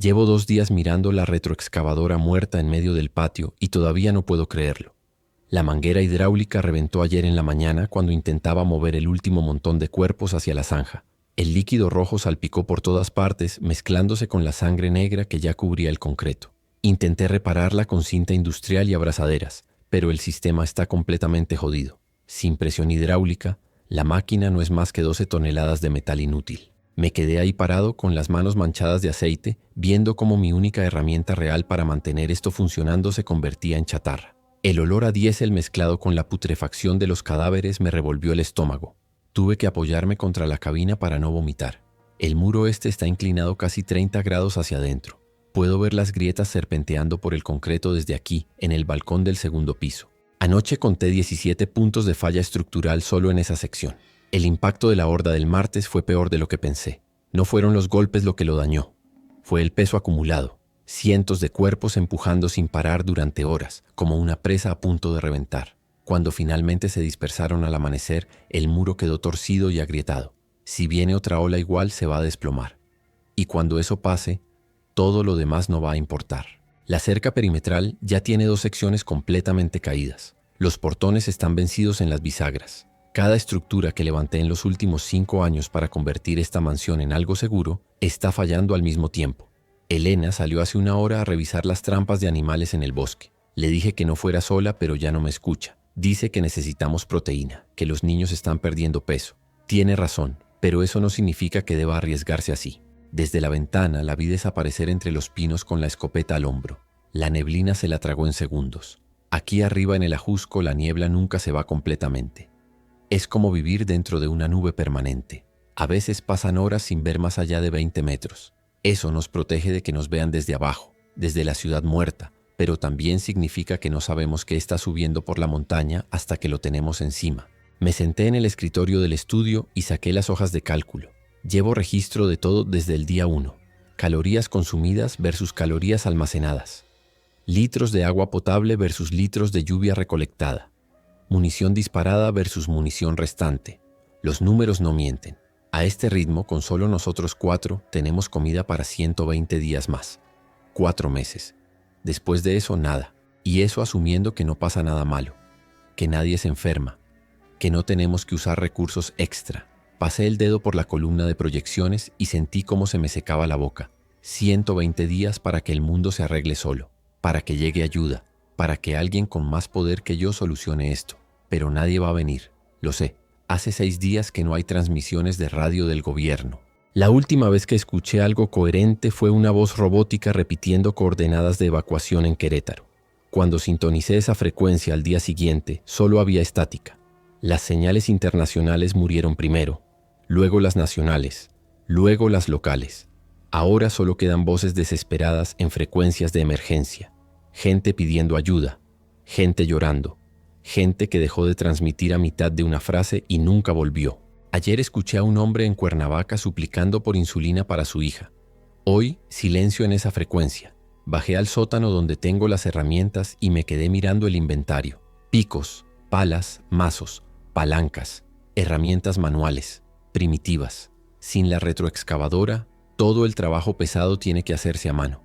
Llevo 2 días mirando la retroexcavadora muerta en medio del patio y todavía no puedo creerlo. La manguera hidráulica reventó ayer en la mañana cuando intentaba mover el último montón de cuerpos hacia la zanja. El líquido rojo salpicó por todas partes, mezclándose con la sangre negra que ya cubría el concreto. Intenté repararla con cinta industrial y abrazaderas, pero el sistema está completamente jodido. Sin presión hidráulica, la máquina no es más que 12 toneladas de metal inútil. Me quedé ahí parado con las manos manchadas de aceite, viendo cómo mi única herramienta real para mantener esto funcionando se convertía en chatarra. El olor a diésel mezclado con la putrefacción de los cadáveres me revolvió el estómago. Tuve que apoyarme contra la cabina para no vomitar. El muro este está inclinado casi 30 grados hacia adentro. Puedo ver las grietas serpenteando por el concreto desde aquí, en el balcón del segundo piso. Anoche conté 17 puntos de falla estructural solo en esa sección. El impacto de la horda del martes fue peor de lo que pensé. No fueron los golpes lo que lo dañó. Fue el peso acumulado. Cientos de cuerpos empujando sin parar durante horas, como una presa a punto de reventar. Cuando finalmente se dispersaron al amanecer, el muro quedó torcido y agrietado. Si viene otra ola igual, se va a desplomar. Y cuando eso pase, todo lo demás no va a importar. La cerca perimetral ya tiene 2 secciones completamente caídas. Los portones están vencidos en las bisagras. Cada estructura que levanté en los últimos 5 años para convertir esta mansión en algo seguro está fallando al mismo tiempo. Elena salió hace 1 hora a revisar las trampas de animales en el bosque. Le dije que no fuera sola, pero ya no me escucha. Dice que necesitamos proteína, que los niños están perdiendo peso. Tiene razón, pero eso no significa que deba arriesgarse así. Desde la ventana la vi desaparecer entre los pinos con la escopeta al hombro. La neblina se la tragó en segundos. Aquí arriba en el ajusco la niebla nunca se va completamente. Es como vivir dentro de una nube permanente. A veces pasan horas sin ver más allá de 20 metros. Eso nos protege de que nos vean desde abajo, desde la ciudad muerta, pero también significa que no sabemos qué está subiendo por la montaña hasta que lo tenemos encima. Me senté en el escritorio del estudio y saqué las hojas de cálculo. Llevo registro de todo desde el día 1. Calorías consumidas versus calorías almacenadas. Litros de agua potable versus litros de lluvia recolectada. Munición disparada versus munición restante. Los números no mienten. A este ritmo, con solo nosotros 4, tenemos comida para 120 días más. 4 meses. Después de eso, nada. Y eso asumiendo que no pasa nada malo. Que nadie se enferma. Que no tenemos que usar recursos extra. Pasé el dedo por la columna de proyecciones y sentí cómo se me secaba la boca. 120 días para que el mundo se arregle solo. Para que llegue ayuda. Para que alguien con más poder que yo solucione esto. Pero nadie va a venir. Lo sé. Hace 6 días que no hay transmisiones de radio del gobierno. La última vez que escuché algo coherente fue una voz robótica repitiendo coordenadas de evacuación en Querétaro. Cuando sintonicé esa frecuencia al día siguiente, solo había estática. Las señales internacionales murieron primero, luego las nacionales, luego las locales. Ahora solo quedan voces desesperadas en frecuencias de emergencia. Gente pidiendo ayuda, gente llorando, gente que dejó de transmitir a mitad de una frase y nunca volvió. Ayer escuché a un hombre en Cuernavaca suplicando por insulina para su hija. Hoy, silencio en esa frecuencia. Bajé al sótano donde tengo las herramientas y me quedé mirando el inventario. Picos, palas, mazos, palancas, herramientas manuales, primitivas. Sin la retroexcavadora, todo el trabajo pesado tiene que hacerse a mano.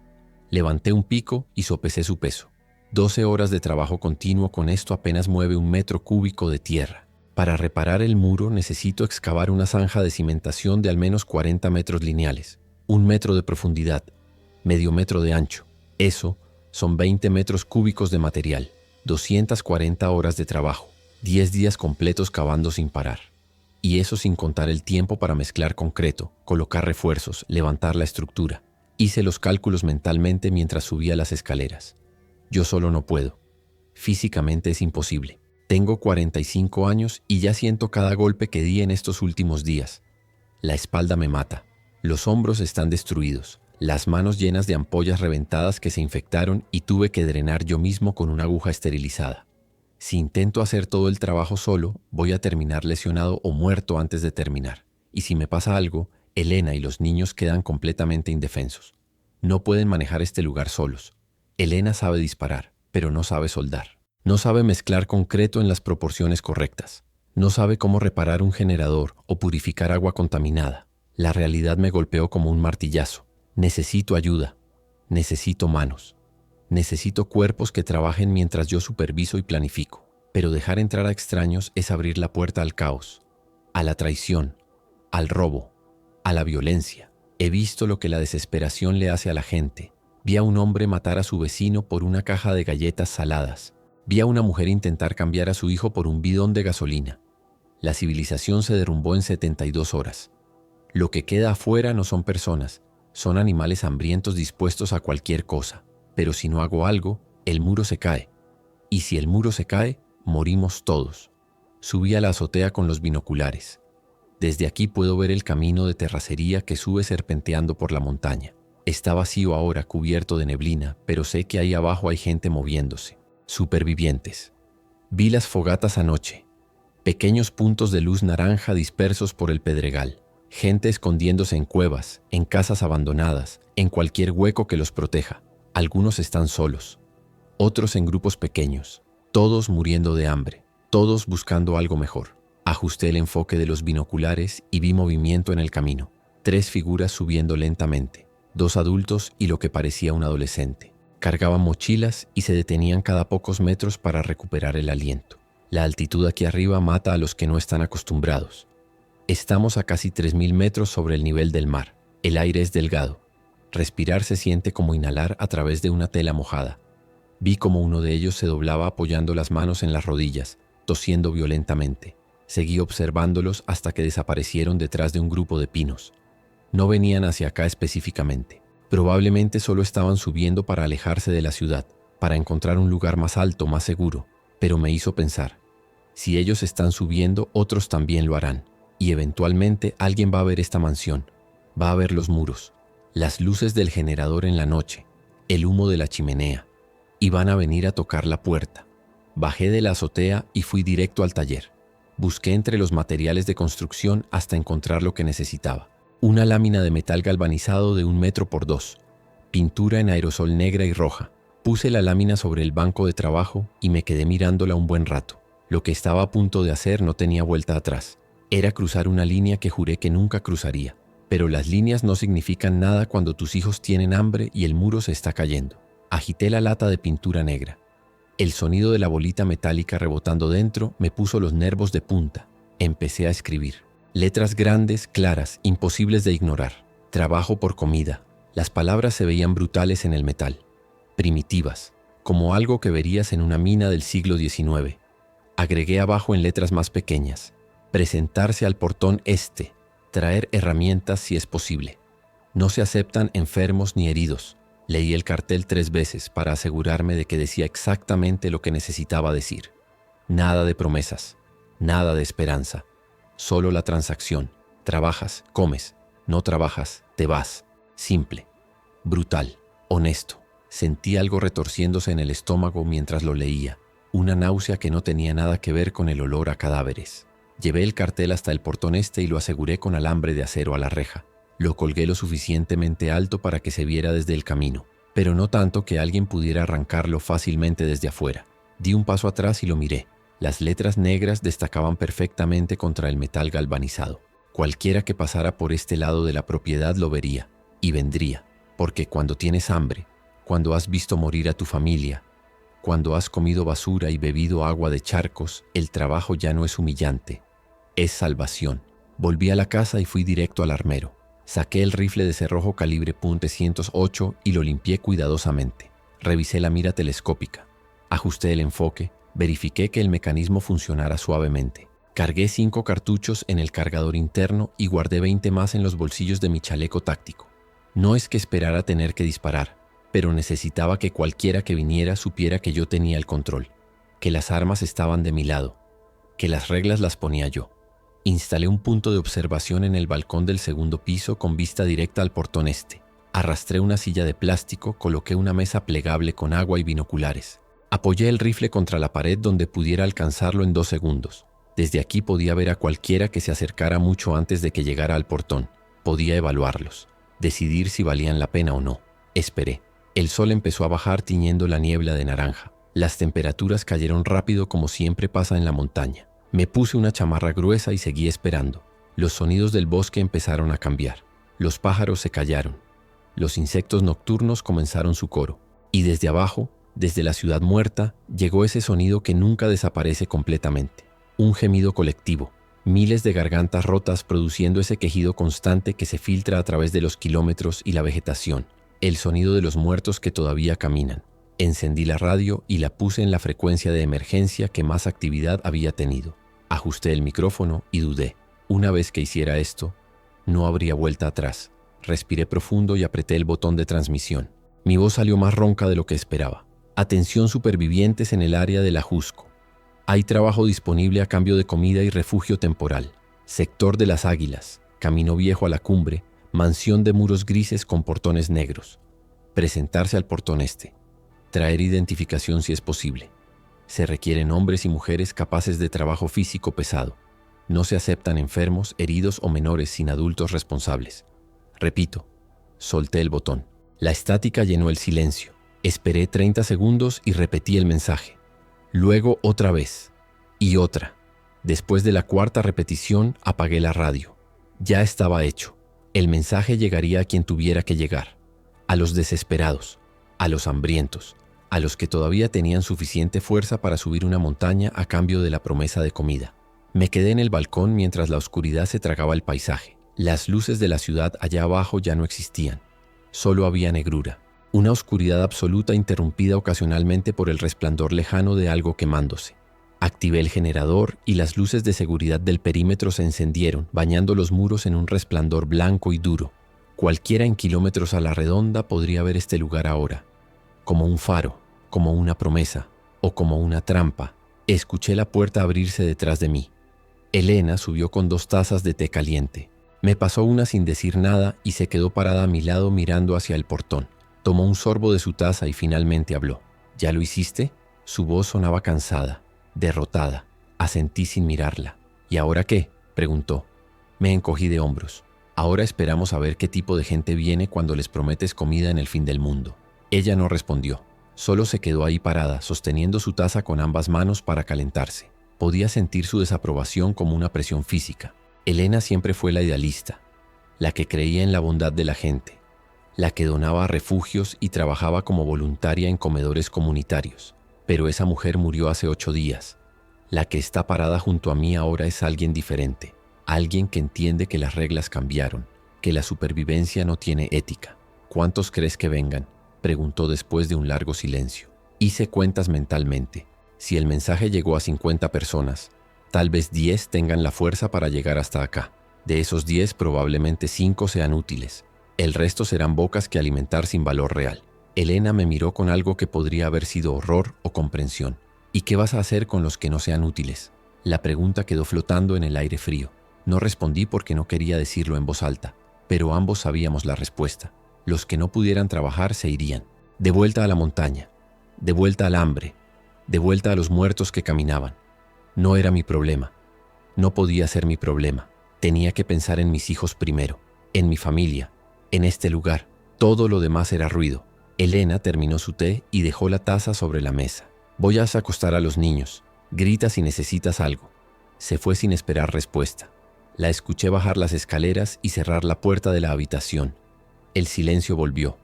Levanté un pico y sopesé su peso. 12 horas de trabajo continuo con esto apenas mueve 1 metro cúbico de tierra. Para reparar el muro necesito excavar una zanja de cimentación de al menos 40 metros lineales, 1 metro de profundidad, medio metro de ancho. Eso son 20 metros cúbicos de material, 240 horas de trabajo, 10 días completos cavando sin parar. Y eso sin contar el tiempo para mezclar concreto, colocar refuerzos, levantar la estructura. Hice los cálculos mentalmente mientras subía las escaleras. Yo solo no puedo. Físicamente es imposible. Tengo 45 años y ya siento cada golpe que di en estos últimos días. La espalda me mata. Los hombros están destruidos. Las manos llenas de ampollas reventadas que se infectaron y tuve que drenar yo mismo con una aguja esterilizada. Si intento hacer todo el trabajo solo, voy a terminar lesionado o muerto antes de terminar. Y si me pasa algo, Elena y los niños quedan completamente indefensos. No pueden manejar este lugar solos. Elena sabe disparar, pero no sabe soldar. No sabe mezclar concreto en las proporciones correctas. No sabe cómo reparar un generador o purificar agua contaminada. La realidad me golpeó como un martillazo. Necesito ayuda. Necesito manos. Necesito cuerpos que trabajen mientras yo superviso y planifico. Pero dejar entrar a extraños es abrir la puerta al caos, a la traición, al robo, a la violencia. He visto lo que la desesperación le hace a la gente. Vi a un hombre matar a su vecino por una caja de galletas saladas. Vi a una mujer intentar cambiar a su hijo por un bidón de gasolina. La civilización se derrumbó en 72 horas. Lo que queda afuera no son personas, son animales hambrientos dispuestos a cualquier cosa. Pero si no hago algo, el muro se cae. Y si el muro se cae, morimos todos. Subí a la azotea con los binoculares. Desde aquí puedo ver el camino de terracería que sube serpenteando por la montaña. Está vacío ahora, cubierto de neblina, pero sé que ahí abajo hay gente moviéndose. Supervivientes. Vi las fogatas anoche. Pequeños puntos de luz naranja dispersos por el pedregal. Gente escondiéndose en cuevas, en casas abandonadas, en cualquier hueco que los proteja. Algunos están solos, otros en grupos pequeños, todos muriendo de hambre, todos buscando algo mejor. Ajusté el enfoque de los binoculares y vi movimiento en el camino. 3 figuras subiendo lentamente, 2 adultos y lo que parecía un adolescente. Cargaban mochilas y se detenían cada pocos metros para recuperar el aliento. La altitud aquí arriba mata a los que no están acostumbrados. Estamos a casi 3000 metros sobre el nivel del mar. El aire es delgado. Respirar se siente como inhalar a través de una tela mojada. Vi como uno de ellos se doblaba apoyando las manos en las rodillas, tosiendo violentamente. Seguí observándolos hasta que desaparecieron detrás de un grupo de pinos. No venían hacia acá específicamente. Probablemente solo estaban subiendo para alejarse de la ciudad, para encontrar un lugar más alto, más seguro. Pero me hizo pensar, si ellos están subiendo, otros también lo harán. Y eventualmente alguien va a ver esta mansión, va a ver los muros, las luces del generador en la noche, el humo de la chimenea, y van a venir a tocar la puerta. Bajé de la azotea y fui directo al taller. Busqué entre los materiales de construcción hasta encontrar lo que necesitaba. Una lámina de metal galvanizado de 1 metro por 2, pintura en aerosol negra y roja. Puse la lámina sobre el banco de trabajo y me quedé mirándola un buen rato. Lo que estaba a punto de hacer no tenía vuelta atrás. Era cruzar una línea que juré que nunca cruzaría. Pero las líneas no significan nada cuando tus hijos tienen hambre y el muro se está cayendo. Agité la lata de pintura negra. El sonido de la bolita metálica rebotando dentro me puso los nervios de punta. Empecé a escribir. Letras grandes, claras, imposibles de ignorar. Trabajo por comida. Las palabras se veían brutales en el metal. Primitivas, como algo que verías en una mina del siglo XIX. Agregué abajo en letras más pequeñas. Presentarse al portón este. Traer herramientas si es posible. No se aceptan enfermos ni heridos. Leí el cartel 3 veces para asegurarme de que decía exactamente lo que necesitaba decir. Nada de promesas, nada de esperanza. Solo la transacción. Trabajas, comes. No trabajas, te vas. Simple. Brutal. Honesto. Sentí algo retorciéndose en el estómago mientras lo leía. Una náusea que no tenía nada que ver con el olor a cadáveres. Llevé el cartel hasta el portón este y lo aseguré con alambre de acero a la reja. Lo colgué lo suficientemente alto para que se viera desde el camino, pero no tanto que alguien pudiera arrancarlo fácilmente desde afuera. Di un paso atrás y lo miré. Las letras negras destacaban perfectamente contra el metal galvanizado. Cualquiera que pasara por este lado de la propiedad lo vería, y vendría, porque cuando tienes hambre, cuando has visto morir a tu familia, cuando has comido basura y bebido agua de charcos, el trabajo ya no es humillante. Es salvación. Volví a la casa y fui directo al armero. Saqué el rifle de cerrojo calibre .308 y lo limpié cuidadosamente. Revisé la mira telescópica. Ajusté el enfoque. Verifiqué que el mecanismo funcionara suavemente. Cargué 5 cartuchos en el cargador interno y guardé 20 más en los bolsillos de mi chaleco táctico. No es que esperara tener que disparar, pero necesitaba que cualquiera que viniera supiera que yo tenía el control, que las armas estaban de mi lado, que las reglas las ponía yo. Instalé un punto de observación en el balcón del 2º piso con vista directa al portón este. Arrastré una silla de plástico, coloqué una mesa plegable con agua y binoculares. Apoyé el rifle contra la pared donde pudiera alcanzarlo en 2 segundos. Desde aquí podía ver a cualquiera que se acercara mucho antes de que llegara al portón. Podía evaluarlos, decidir si valían la pena o no. Esperé. El sol empezó a bajar tiñendo la niebla de naranja. Las temperaturas cayeron rápido como siempre pasa en la montaña. Me puse una chamarra gruesa y seguí esperando. Los sonidos del bosque empezaron a cambiar. Los pájaros se callaron. Los insectos nocturnos comenzaron su coro. Y desde abajo, desde la ciudad muerta, llegó ese sonido que nunca desaparece completamente. Un gemido colectivo. Miles de gargantas rotas produciendo ese quejido constante que se filtra a través de los kilómetros y la vegetación. El sonido de los muertos que todavía caminan. Encendí la radio y la puse en la frecuencia de emergencia que más actividad había tenido. Ajusté el micrófono y dudé. Una vez que hiciera esto, no habría vuelta atrás. Respiré profundo y apreté el botón de transmisión. Mi voz salió más ronca de lo que esperaba. Atención supervivientes en el área del Ajusco. Hay trabajo disponible a cambio de comida y refugio temporal. Sector de las Águilas, camino viejo a la cumbre, mansión de muros grises con portones negros. Presentarse al portón este. Traer identificación si es posible. Se requieren hombres y mujeres capaces de trabajo físico pesado. No se aceptan enfermos, heridos o menores sin adultos responsables. Repito, solté el botón. La estática llenó el silencio. Esperé 30 segundos y repetí el mensaje. Luego otra vez. Y otra. Después de la cuarta repetición, apagué la radio. Ya estaba hecho. El mensaje llegaría a quien tuviera que llegar. A los desesperados, a los hambrientos, a los que todavía tenían suficiente fuerza para subir una montaña a cambio de la promesa de comida. Me quedé en el balcón mientras la oscuridad se tragaba el paisaje. Las luces de la ciudad allá abajo ya no existían. Solo había negrura. Una oscuridad absoluta interrumpida ocasionalmente por el resplandor lejano de algo quemándose. Activé el generador y las luces de seguridad del perímetro se encendieron, bañando los muros en un resplandor blanco y duro. Cualquiera en kilómetros a la redonda podría ver este lugar ahora. Como un faro, como una promesa o como una trampa. Escuché la puerta abrirse detrás de mí. Elena subió con 2 tazas de té caliente. Me pasó una sin decir nada y se quedó parada a mi lado mirando hacia el portón. Tomó un sorbo de su taza y finalmente habló. ¿Ya lo hiciste? Su voz sonaba cansada, derrotada. Asentí sin mirarla. ¿Y ahora qué?, preguntó. Me encogí de hombros. Ahora esperamos a ver qué tipo de gente viene cuando les prometes comida en el fin del mundo. Ella no respondió. Solo se quedó ahí parada, sosteniendo su taza con ambas manos para calentarse. Podía sentir su desaprobación como una presión física. Elena siempre fue la idealista, la que creía en la bondad de la gente, la que donaba refugios y trabajaba como voluntaria en comedores comunitarios. Pero esa mujer murió hace 8 días. La que está parada junto a mí ahora es alguien diferente, alguien que entiende que las reglas cambiaron, que la supervivencia no tiene ética. ¿Cuántos crees que vengan?, preguntó después de un largo silencio. Hice cuentas mentalmente. Si el mensaje llegó a 50 personas, tal vez 10 tengan la fuerza para llegar hasta acá. De esos 10, probablemente 5 sean útiles. El resto serán bocas que alimentar sin valor real. Elena me miró con algo que podría haber sido horror o comprensión. ¿Y qué vas a hacer con los que no sean útiles? La pregunta quedó flotando en el aire frío. No respondí porque no quería decirlo en voz alta, pero ambos sabíamos la respuesta. Los que no pudieran trabajar se irían. De vuelta a la montaña, de vuelta al hambre, de vuelta a los muertos que caminaban. No era mi problema. No podía ser mi problema. Tenía que pensar en mis hijos primero, en mi familia, en este lugar. Todo lo demás era ruido. Elena terminó su té y dejó la taza sobre la mesa. Voy a acostar a los niños. Grita si necesitas algo. Se fue sin esperar respuesta. La escuché bajar las escaleras y cerrar la puerta de la habitación. El silencio volvió.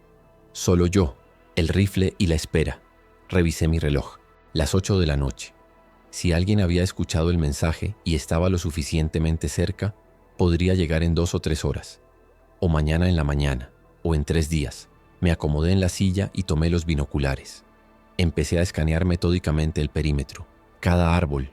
Solo yo, el rifle y la espera. Revisé mi reloj. Las 8 de la noche. Si alguien había escuchado el mensaje y estaba lo suficientemente cerca, podría llegar en 2 o 3 horas. O mañana en la mañana, o en 3 días. Me acomodé en la silla y tomé los binoculares. Empecé a escanear metódicamente el perímetro. Cada árbol,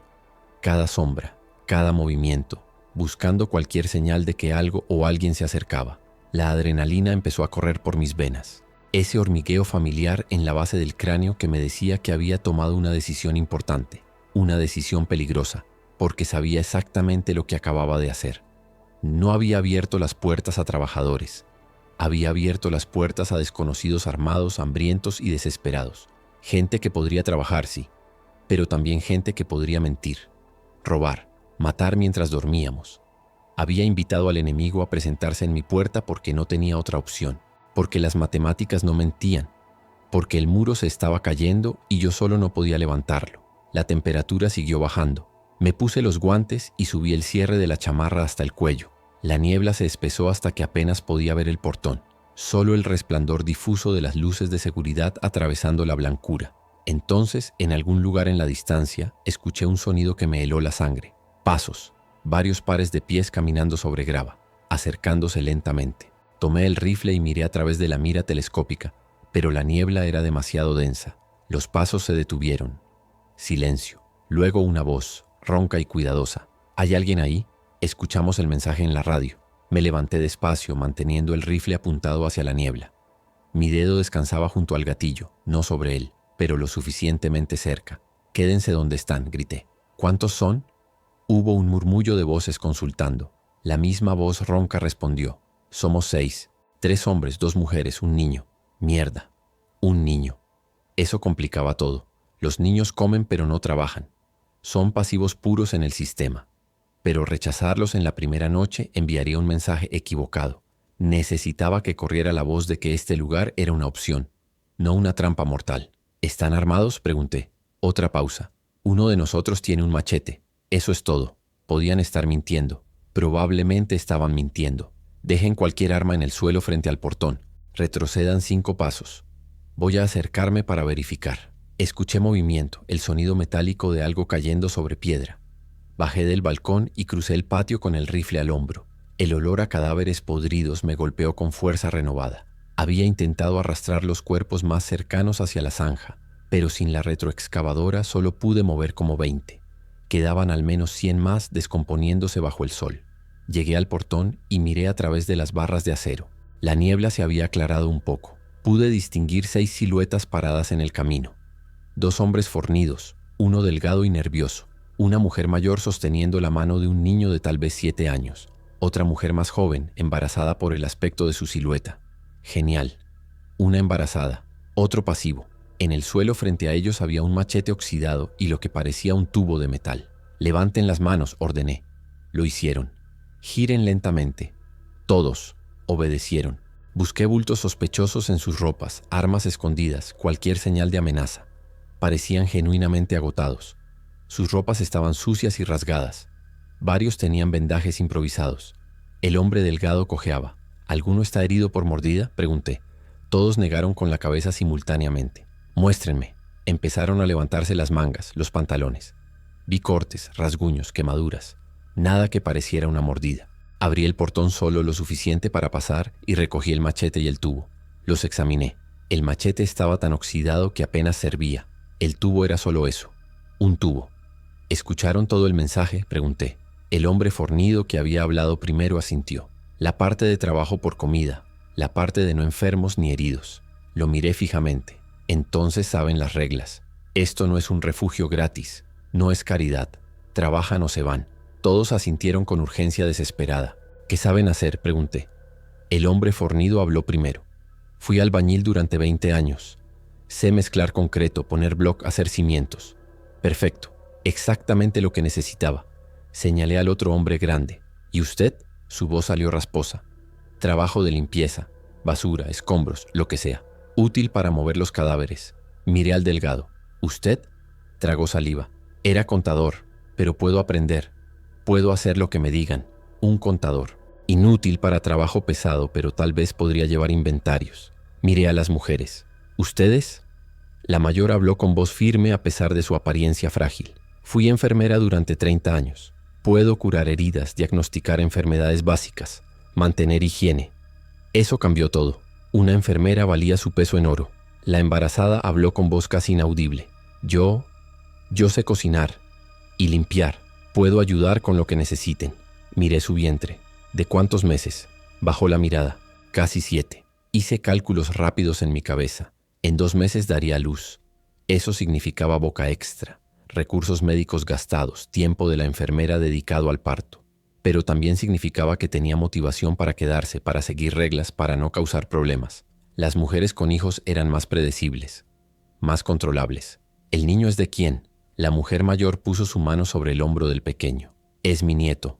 cada sombra, cada movimiento, buscando cualquier señal de que algo o alguien se acercaba. La adrenalina empezó a correr por mis venas. Ese hormigueo familiar en la base del cráneo que me decía que había tomado una decisión importante, una decisión peligrosa, porque sabía exactamente lo que acababa de hacer. No había abierto las puertas a trabajadores. Había abierto las puertas a desconocidos armados, hambrientos y desesperados. Gente que podría trabajar, sí, pero también gente que podría mentir, robar, matar mientras dormíamos. Había invitado al enemigo a presentarse en mi puerta porque no tenía otra opción, porque las matemáticas no mentían, porque el muro se estaba cayendo y yo solo no podía levantarlo. La temperatura siguió bajando. Me puse los guantes y subí el cierre de la chamarra hasta el cuello. La niebla se espesó hasta que apenas podía ver el portón. Solo el resplandor difuso de las luces de seguridad atravesando la blancura. Entonces, en algún lugar en la distancia, escuché un sonido que me heló la sangre. Pasos, varios pares de pies caminando sobre grava, acercándose lentamente. Tomé el rifle y miré a través de la mira telescópica, pero la niebla era demasiado densa. Los pasos se detuvieron. Silencio. Luego una voz, ronca y cuidadosa. ¿Hay alguien ahí? Escuchamos el mensaje en la radio. Me levanté despacio, manteniendo el rifle apuntado hacia la niebla. Mi dedo descansaba junto al gatillo, no sobre él, pero lo suficientemente cerca. «Quédense donde están», grité. «¿Cuántos son?» Hubo un murmullo de voces consultando. La misma voz ronca respondió. «Somos 6. 3 hombres, 2 mujeres, un niño». «Mierda. Un niño». Eso complicaba todo. Los niños comen pero no trabajan. Son pasivos puros en el sistema. Pero rechazarlos en la primera noche enviaría un mensaje equivocado. Necesitaba que corriera la voz de que este lugar era una opción, no una trampa mortal. «¿Están armados?», pregunté. Otra pausa. «Uno de nosotros tiene un machete. Eso es todo». Podían estar mintiendo. Probablemente estaban mintiendo. «Dejen cualquier arma en el suelo frente al portón. Retrocedan 5 pasos. Voy a acercarme para verificar». Escuché movimiento, el sonido metálico de algo cayendo sobre piedra. Bajé del balcón y crucé el patio con el rifle al hombro. El olor a cadáveres podridos me golpeó con fuerza renovada. Había intentado arrastrar los cuerpos más cercanos hacia la zanja, pero sin la retroexcavadora solo pude mover como 20. Quedaban al menos 100 más descomponiéndose bajo el sol. Llegué al portón y miré a través de las barras de acero. La niebla se había aclarado un poco. Pude distinguir 6 siluetas paradas en el camino. 2 hombres fornidos, uno delgado y nervioso. Una mujer mayor sosteniendo la mano de un niño de tal vez 7 años. Otra mujer más joven, embarazada por el aspecto de su silueta. Genial. Una embarazada. Otro pasivo. En el suelo frente a ellos había un machete oxidado y lo que parecía un tubo de metal. «Levanten las manos», ordené. Lo hicieron. «Giren lentamente». Todos obedecieron. Busqué bultos sospechosos en sus ropas, armas escondidas, cualquier señal de amenaza. Parecían genuinamente agotados. Sus ropas estaban sucias y rasgadas. Varios tenían vendajes improvisados. El hombre delgado cojeaba. «¿Alguno está herido por mordida?», pregunté. Todos negaron con la cabeza simultáneamente. «Muéstrenme». Empezaron a levantarse las mangas, los pantalones. Vi cortes, rasguños, quemaduras. Nada que pareciera una mordida. Abrí el portón solo lo suficiente para pasar y recogí el machete y el tubo. Los examiné. El machete estaba tan oxidado que apenas servía. El tubo era solo eso, un tubo. «¿Escucharon todo el mensaje?», pregunté. El hombre fornido que había hablado primero asintió. La parte de trabajo por comida, la parte de no enfermos ni heridos. Lo miré fijamente. Entonces saben las reglas. Esto no es un refugio gratis, no es caridad. Trabajan o se van. Todos asintieron con urgencia desesperada. «¿Qué saben hacer?», pregunté. El hombre fornido habló primero. «Fui albañil durante 20 años. Sé mezclar concreto, poner bloc, hacer cimientos». «Perfecto, exactamente lo que necesitaba». Señalé al otro hombre grande. «¿Y usted?». Su voz salió rasposa. «Trabajo de limpieza, basura, escombros, lo que sea. Útil para mover los cadáveres». Miré al delgado. «¿Usted?». Tragó saliva. «Era contador, pero puedo aprender. Puedo hacer lo que me digan. Un contador. Inútil para trabajo pesado, pero tal vez podría llevar inventarios». Miré a las mujeres. «¿Ustedes?». La mayor habló con voz firme a pesar de su apariencia frágil. «Fui enfermera durante 30 años. Puedo curar heridas, diagnosticar enfermedades básicas, mantener higiene». Eso cambió todo. Una enfermera valía su peso en oro. La embarazada habló con voz casi inaudible. Yo sé cocinar y limpiar. Puedo ayudar con lo que necesiten». Miré su vientre. «¿De cuántos meses?». Bajó la mirada. «Casi 7». Hice cálculos rápidos en mi cabeza. En 2 meses daría a luz. Eso significaba boca extra, recursos médicos gastados, tiempo de la enfermera dedicado al parto. Pero también significaba que tenía motivación para quedarse, para seguir reglas, para no causar problemas. Las mujeres con hijos eran más predecibles, más controlables. «¿El niño es de quién?». La mujer mayor puso su mano sobre el hombro del pequeño. «Es mi nieto.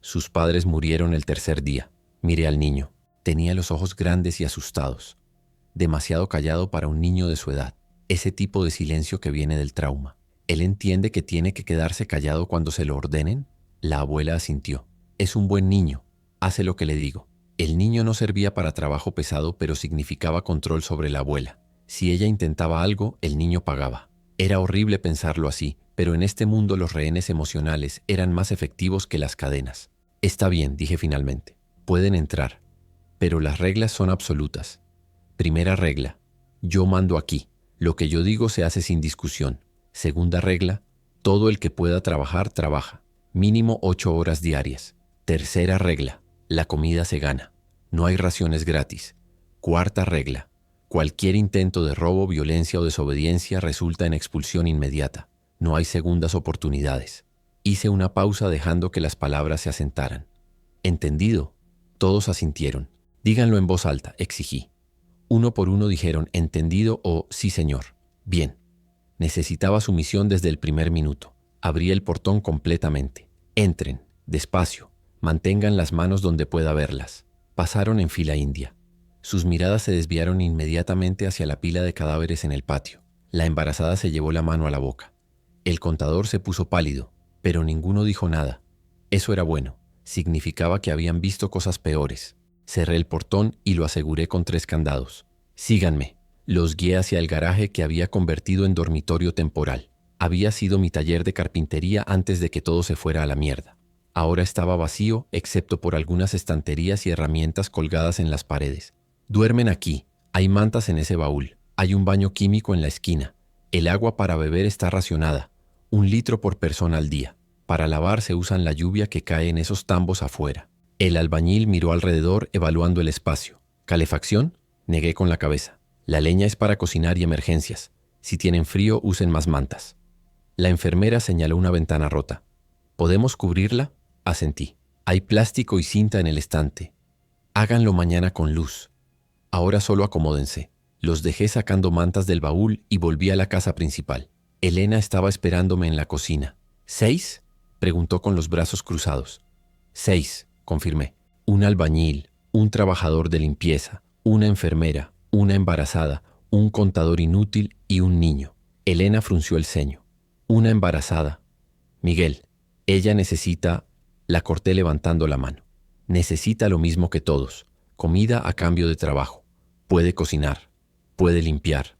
Sus padres murieron el 3er día». Miré al niño. Tenía los ojos grandes y asustados. Demasiado callado para un niño de su edad. Ese tipo de silencio que viene del trauma. ¿Él entiende que tiene que quedarse callado cuando se lo ordenen? La abuela asintió. «Es un buen niño. Hace lo que le digo». El niño no servía para trabajo pesado, pero significaba control sobre la abuela. Si ella intentaba algo, el niño pagaba. Era horrible pensarlo así, pero en este mundo los rehenes emocionales eran más efectivos que las cadenas. Está bien, dije finalmente. Pueden entrar. Pero las reglas son absolutas. Primera regla. Yo mando aquí. Lo que yo digo se hace sin discusión. Segunda regla. Todo el que pueda trabajar, trabaja. Mínimo 8 horas diarias. Tercera regla. La comida se gana. No hay raciones gratis. Cuarta regla. Cualquier intento de robo, violencia o desobediencia resulta en expulsión inmediata. No hay segundas oportunidades. Hice una pausa dejando que las palabras se asentaran. ¿Entendido? Todos asintieron. Díganlo en voz alta, exigí. Uno por uno dijeron entendido o sí señor. Bien. Necesitaba sumisión desde el primer minuto. Abrí el portón completamente. Entren, despacio. Mantengan las manos donde pueda verlas. Pasaron en fila india. Sus miradas se desviaron inmediatamente hacia la pila de cadáveres en el patio. La embarazada se llevó la mano a la boca. El contador se puso pálido, pero ninguno dijo nada. Eso era bueno. Significaba que habían visto cosas peores. Cerré el portón y lo aseguré con 3 candados. Síganme. Los guié hacia el garaje que había convertido en dormitorio temporal. Había sido mi taller de carpintería antes de que todo se fuera a la mierda. Ahora estaba vacío, excepto por algunas estanterías y herramientas colgadas en las paredes. Duermen aquí. Hay mantas en ese baúl. Hay un baño químico en la esquina. El agua para beber está racionada. 1 litro por persona al día. Para lavar se usan la lluvia que cae en esos tambos afuera. El albañil miró alrededor evaluando el espacio. ¿Calefacción? Negué con la cabeza. La leña es para cocinar y emergencias. Si tienen frío, usen más mantas. La enfermera señaló una ventana rota. ¿Podemos cubrirla? Asentí. Hay plástico y cinta en el estante. Háganlo mañana con luz. Ahora solo acomódense. Los dejé sacando mantas del baúl y volví a la casa principal. Elena estaba esperándome en la cocina. ¿6? Preguntó con los brazos cruzados. 6, confirmé. Un albañil, un trabajador de limpieza, una enfermera, una embarazada, un contador inútil y un niño. Elena frunció el ceño. Una embarazada. Miguel, ella necesita... La corté levantando la mano. Necesita lo mismo que todos. Comida a cambio de trabajo. Puede cocinar. Puede limpiar.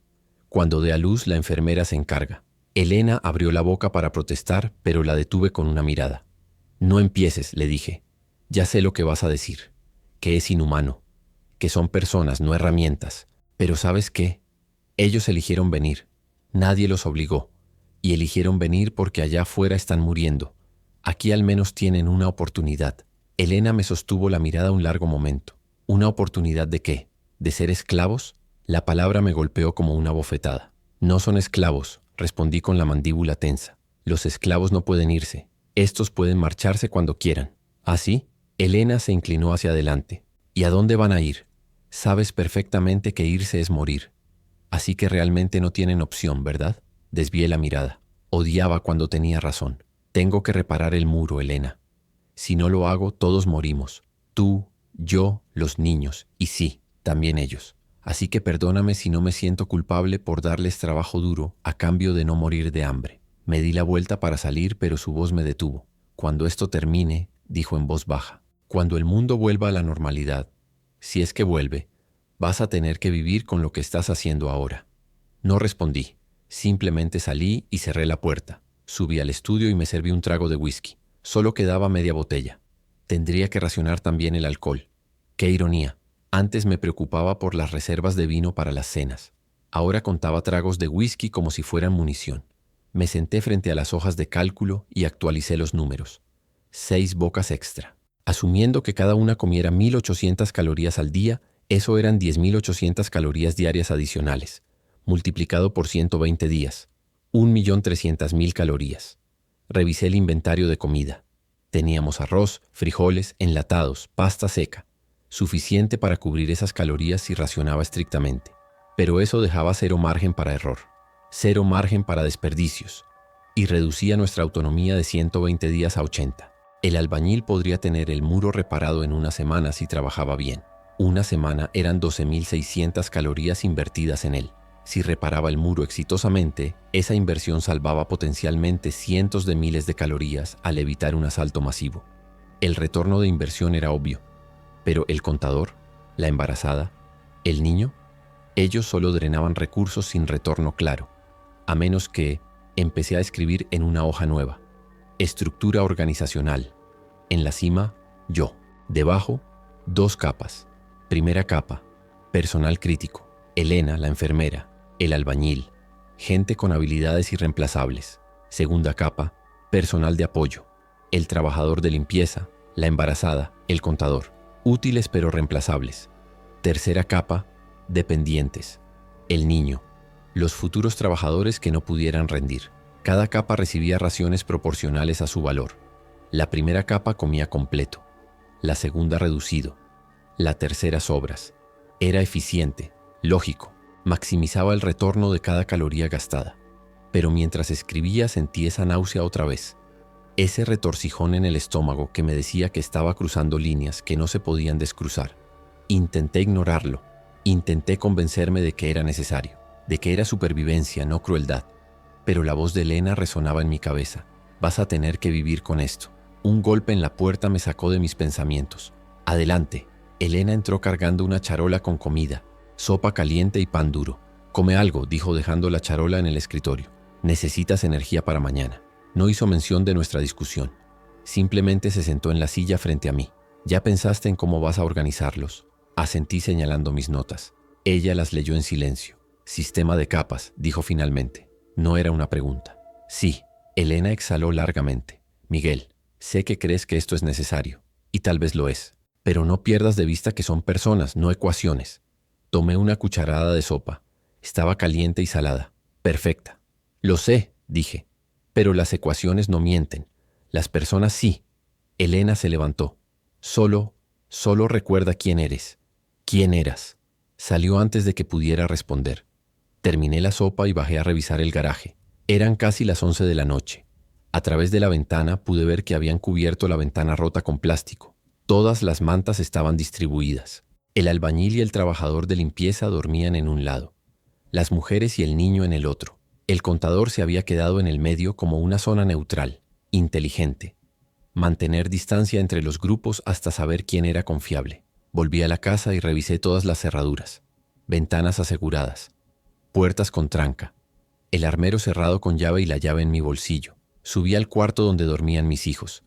Cuando dé a luz, la enfermera se encarga. Elena abrió la boca para protestar, pero la detuve con una mirada. No empieces, le dije. Ya sé lo que vas a decir. Que es inhumano. Que son personas, no herramientas. Pero ¿sabes qué? Ellos eligieron venir. Nadie los obligó. Y eligieron venir porque allá afuera están muriendo. Aquí al menos tienen una oportunidad. Elena me sostuvo la mirada un largo momento. ¿Una oportunidad de qué? ¿De ser esclavos? La palabra me golpeó como una bofetada. No son esclavos, respondí con la mandíbula tensa. Los esclavos no pueden irse. Estos pueden marcharse cuando quieran. ¿Ah, sí? Elena se inclinó hacia adelante. ¿Y a dónde van a ir? Sabes perfectamente que irse es morir. Así que realmente no tienen opción, ¿verdad? Desvié la mirada. Odiaba cuando tenía razón. Tengo que reparar el muro, Elena. Si no lo hago, todos morimos. Tú, yo, los niños, y sí, también ellos. Así que perdóname si no me siento culpable por darles trabajo duro a cambio de no morir de hambre. Me di la vuelta para salir, pero su voz me detuvo. Cuando esto termine, dijo en voz baja, cuando el mundo vuelva a la normalidad, si es que vuelve, vas a tener que vivir con lo que estás haciendo ahora. No respondí. Simplemente salí y cerré la puerta. Subí al estudio y me serví un trago de whisky. Solo quedaba media botella. Tendría que racionar también el alcohol. ¡Qué ironía! Antes me preocupaba por las reservas de vino para las cenas. Ahora contaba tragos de whisky como si fueran munición. Me senté frente a las hojas de cálculo y actualicé los números. 6 bocas extra. Asumiendo que cada una comiera 1.800 calorías al día, eso eran 10.800 calorías diarias adicionales, multiplicado por 120 días. 1.300.000 calorías. Revisé el inventario de comida. Teníamos arroz, frijoles, enlatados, pasta seca. Suficiente para cubrir esas calorías si racionaba estrictamente. Pero eso dejaba 0 margen para error. 0 margen para desperdicios. Y reducía nuestra autonomía de 120 días a 80. El albañil podría tener el muro reparado en una semana si trabajaba bien. Una semana eran 12.600 calorías invertidas en él. Si reparaba el muro exitosamente, esa inversión salvaba potencialmente cientos de miles de calorías al evitar un asalto masivo. El retorno de inversión era obvio. Pero el contador, la embarazada, el niño, ellos solo drenaban recursos sin retorno claro, a menos que empecé a escribir en una hoja nueva. Estructura organizacional. En la cima, yo. Debajo, 2 capas. Primera capa, personal crítico. Elena, la enfermera, el albañil, gente con habilidades irreemplazables. Segunda capa, personal de apoyo. El trabajador de limpieza, la embarazada, el contador. Útiles pero reemplazables. Tercera capa, dependientes. El niño, los futuros trabajadores que no pudieran rendir. Cada capa recibía raciones proporcionales a su valor. La primera capa comía completo, la segunda reducido, la tercera sobras. Era eficiente, lógico, maximizaba el retorno de cada caloría gastada. Pero mientras escribía sentí esa náusea otra vez, ese retorcijón en el estómago que me decía que estaba cruzando líneas que no se podían descruzar. Intenté ignorarlo, intenté convencerme de que era necesario, de que era supervivencia, no crueldad. Pero la voz de Elena resonaba en mi cabeza. Vas a tener que vivir con esto. Un golpe en la puerta me sacó de mis pensamientos. Adelante. Elena entró cargando una charola con comida, sopa caliente y pan duro. Come algo, dijo dejando la charola en el escritorio. Necesitas energía para mañana. No hizo mención de nuestra discusión. Simplemente se sentó en la silla frente a mí. ¿Ya pensaste en cómo vas a organizarlos? Asentí señalando mis notas. Ella las leyó en silencio. Sistema de capas, dijo finalmente. No era una pregunta. Sí, Elena exhaló largamente. Miguel, sé que crees que esto es necesario, y tal vez lo es, pero no pierdas de vista que son personas, no ecuaciones. Tomé una cucharada de sopa. Estaba caliente y salada. Perfecta. Lo sé, dije, pero las ecuaciones no mienten. Las personas sí. Elena se levantó. Solo recuerda quién eres. ¿Quién eras? Salió antes de que pudiera responder. Terminé la sopa y bajé a revisar el garaje. Eran casi las 11 de la noche. A través de la ventana pude ver que habían cubierto la ventana rota con plástico. Todas las mantas estaban distribuidas. El albañil y el trabajador de limpieza dormían en un lado, las mujeres y el niño en el otro. El contador se había quedado en el medio como una zona neutral, inteligente. Mantener distancia entre los grupos hasta saber quién era confiable. Volví a la casa y revisé todas las cerraduras. Ventanas aseguradas. Puertas con tranca. El armero cerrado con llave y la llave en mi bolsillo. Subí al cuarto donde dormían mis hijos.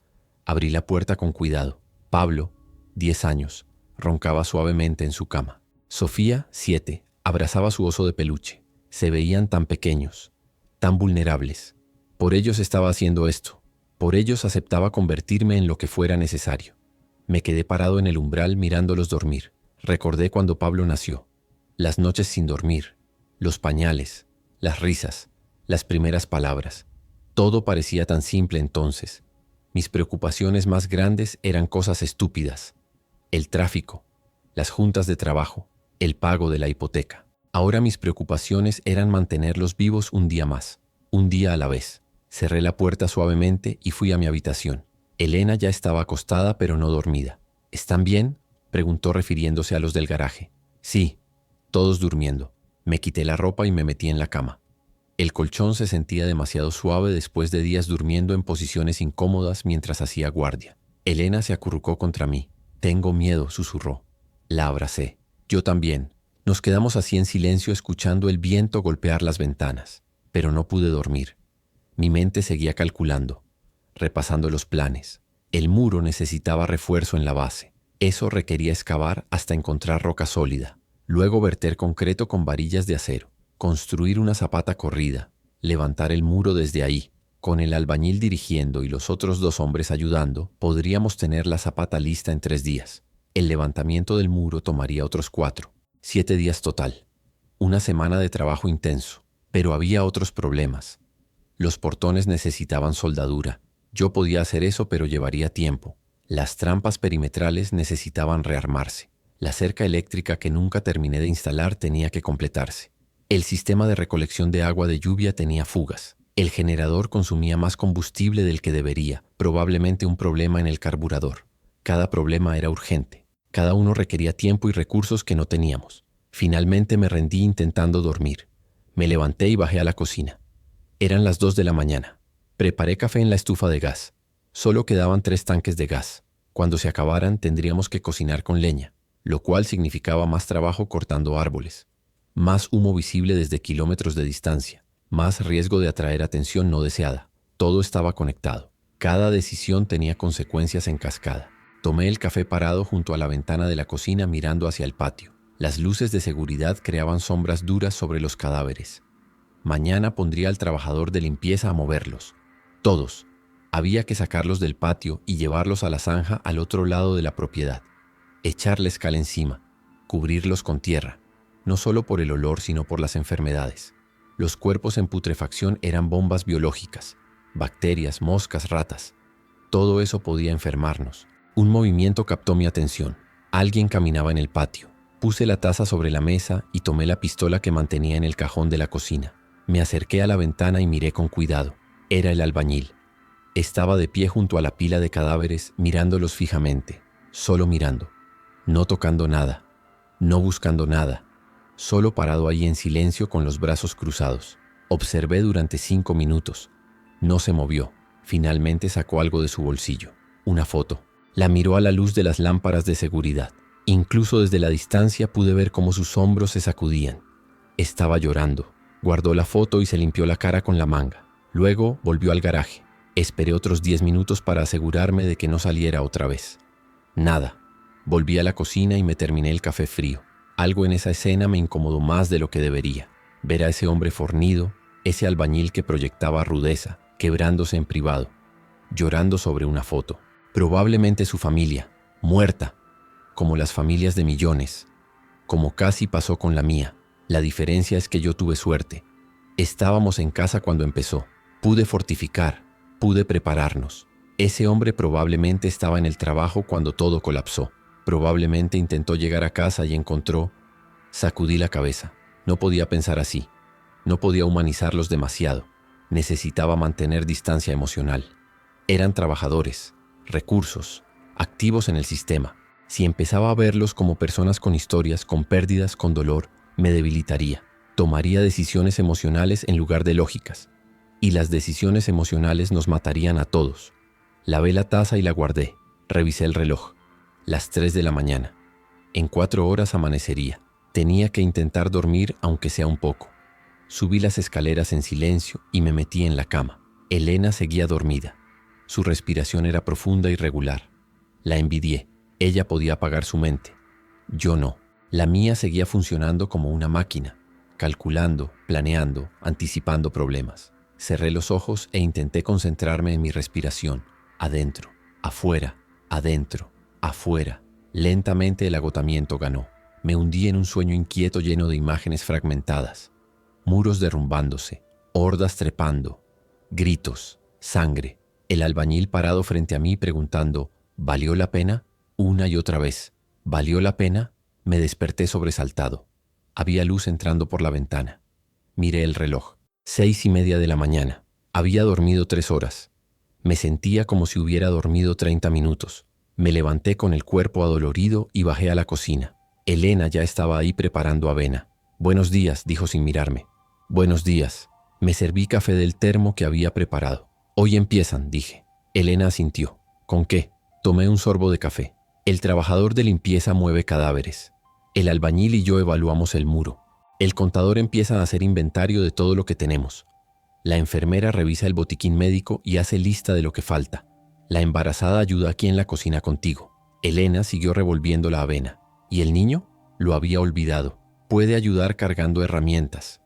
Abrí la puerta con cuidado. Pablo, 10 años, roncaba suavemente en su cama. Sofía, 7, abrazaba su oso de peluche. Se veían tan pequeños, tan vulnerables. Por ellos estaba haciendo esto. Por ellos aceptaba convertirme en lo que fuera necesario. Me quedé parado en el umbral mirándolos dormir. Recordé cuando Pablo nació. Las noches sin dormir, los pañales, las risas, las primeras palabras. Todo parecía tan simple entonces. Mis preocupaciones más grandes eran cosas estúpidas. El tráfico, las juntas de trabajo, el pago de la hipoteca. Ahora mis preocupaciones eran mantenerlos vivos un día más, un día a la vez. Cerré la puerta suavemente y fui a mi habitación. Elena ya estaba acostada pero no dormida. ¿Están bien?, preguntó refiriéndose a los del garaje. Sí, todos durmiendo. Me quité la ropa y me metí en la cama. El colchón se sentía demasiado suave después de días durmiendo en posiciones incómodas mientras hacía guardia. Elena se acurrucó contra mí. Tengo miedo, susurró. La abracé. Yo también. Nos quedamos así en silencio escuchando el viento golpear las ventanas. Pero no pude dormir. Mi mente seguía calculando, repasando los planes. El muro necesitaba refuerzo en la base. Eso requería excavar hasta encontrar roca sólida. Luego verter concreto con varillas de acero. Construir una zapata corrida. Levantar el muro desde ahí. Con el albañil dirigiendo y los otros 2 hombres ayudando, podríamos tener la zapata lista en 3 días. El levantamiento del muro tomaría otros 4. 7 días total. Una semana de trabajo intenso. Pero había otros problemas. Los portones necesitaban soldadura. Yo podía hacer eso, pero llevaría tiempo. Las trampas perimetrales necesitaban rearmarse. La cerca eléctrica que nunca terminé de instalar tenía que completarse. El sistema de recolección de agua de lluvia tenía fugas. El generador consumía más combustible del que debería, probablemente un problema en el carburador. Cada problema era urgente. Cada uno requería tiempo y recursos que no teníamos. Finalmente me rendí intentando dormir. Me levanté y bajé a la cocina. Eran las 2 de la mañana. Preparé café en la estufa de gas. Solo quedaban 3 tanques de gas. Cuando se acabaran tendríamos que cocinar con leña, lo cual significaba más trabajo cortando árboles, más humo visible desde kilómetros de distancia, más riesgo de atraer atención no deseada. Todo estaba conectado. Cada decisión tenía consecuencias en cascada. Tomé el café parado junto a la ventana de la cocina mirando hacia el patio. Las luces de seguridad creaban sombras duras sobre los cadáveres. Mañana pondría al trabajador de limpieza a moverlos. Todos. Había que sacarlos del patio y llevarlos a la zanja al otro lado de la propiedad. Echarles cal encima, cubrirlos con tierra, no solo por el olor sino por las enfermedades. Los cuerpos en putrefacción eran bombas biológicas, bacterias, moscas, ratas. Todo eso podía enfermarnos. Un movimiento captó mi atención. Alguien caminaba en el patio. Puse la taza sobre la mesa y tomé la pistola que mantenía en el cajón de la cocina. Me acerqué a la ventana y miré con cuidado. Era el albañil. Estaba de pie junto a la pila de cadáveres, mirándolos fijamente, solo mirando, no tocando nada, no buscando nada, solo parado ahí en silencio con los brazos cruzados. Observé durante 5 minutos. No se movió. Finalmente sacó algo de su bolsillo, una foto. La miró a la luz de las lámparas de seguridad. Incluso desde la distancia pude ver cómo sus hombros se sacudían. Estaba llorando. Guardó la foto y se limpió la cara con la manga. Luego volvió al garaje. Esperé otros 10 minutos para asegurarme de que no saliera otra vez. Nada. Volví a la cocina y me terminé el café frío. Algo en esa escena me incomodó más de lo que debería. Ver a ese hombre fornido, ese albañil que proyectaba rudeza, quebrándose en privado, llorando sobre una foto. Probablemente su familia, muerta, como las familias de millones, como casi pasó con la mía. La diferencia es que yo tuve suerte. Estábamos en casa cuando empezó. Pude fortificar. Pude prepararnos. Ese hombre probablemente estaba en el trabajo cuando todo colapsó. Probablemente intentó llegar a casa y encontró... Sacudí la cabeza. No podía pensar así. No podía humanizarlos demasiado. Necesitaba mantener distancia emocional. Eran trabajadores, recursos, activos en el sistema. Si empezaba a verlos como personas con historias, con pérdidas, con dolor, me debilitaría. Tomaría decisiones emocionales en lugar de lógicas. Y las decisiones emocionales nos matarían a todos. Lavé la taza y la guardé. Revisé el reloj. Las 3 de la mañana. En 4 horas amanecería. Tenía que intentar dormir aunque sea un poco. Subí las escaleras en silencio y me metí en la cama. Elena seguía dormida. Su respiración era profunda y regular. La envidié. Ella podía apagar su mente. Yo no. La mía seguía funcionando como una máquina, calculando, planeando, anticipando problemas. Cerré los ojos e intenté concentrarme en mi respiración. Adentro, afuera, adentro, afuera. Lentamente el agotamiento ganó. Me hundí en un sueño inquieto lleno de imágenes fragmentadas. Muros derrumbándose, hordas trepando, gritos, sangre. El albañil parado frente a mí preguntando, ¿valió la pena? Una y otra vez. ¿Valió la pena? Me desperté sobresaltado. Había luz entrando por la ventana. Miré el reloj. 6:30 de la mañana. Había dormido 3 horas. Me sentía como si hubiera dormido 30 minutos. Me levanté con el cuerpo adolorido y bajé a la cocina. Elena ya estaba ahí preparando avena. «Buenos días», dijo sin mirarme. «Buenos días». Me serví café del termo que había preparado. «Hoy empiezan», dije. Elena asintió. «¿Con qué?» Tomé un sorbo de café. El trabajador de limpieza mueve cadáveres. El albañil y yo evaluamos el muro. El contador empieza a hacer inventario de todo lo que tenemos. La enfermera revisa el botiquín médico y hace lista de lo que falta. La embarazada ayuda aquí en la cocina contigo. Elena siguió revolviendo la avena. ¿Y el niño? Lo había olvidado. Puede ayudar cargando herramientas.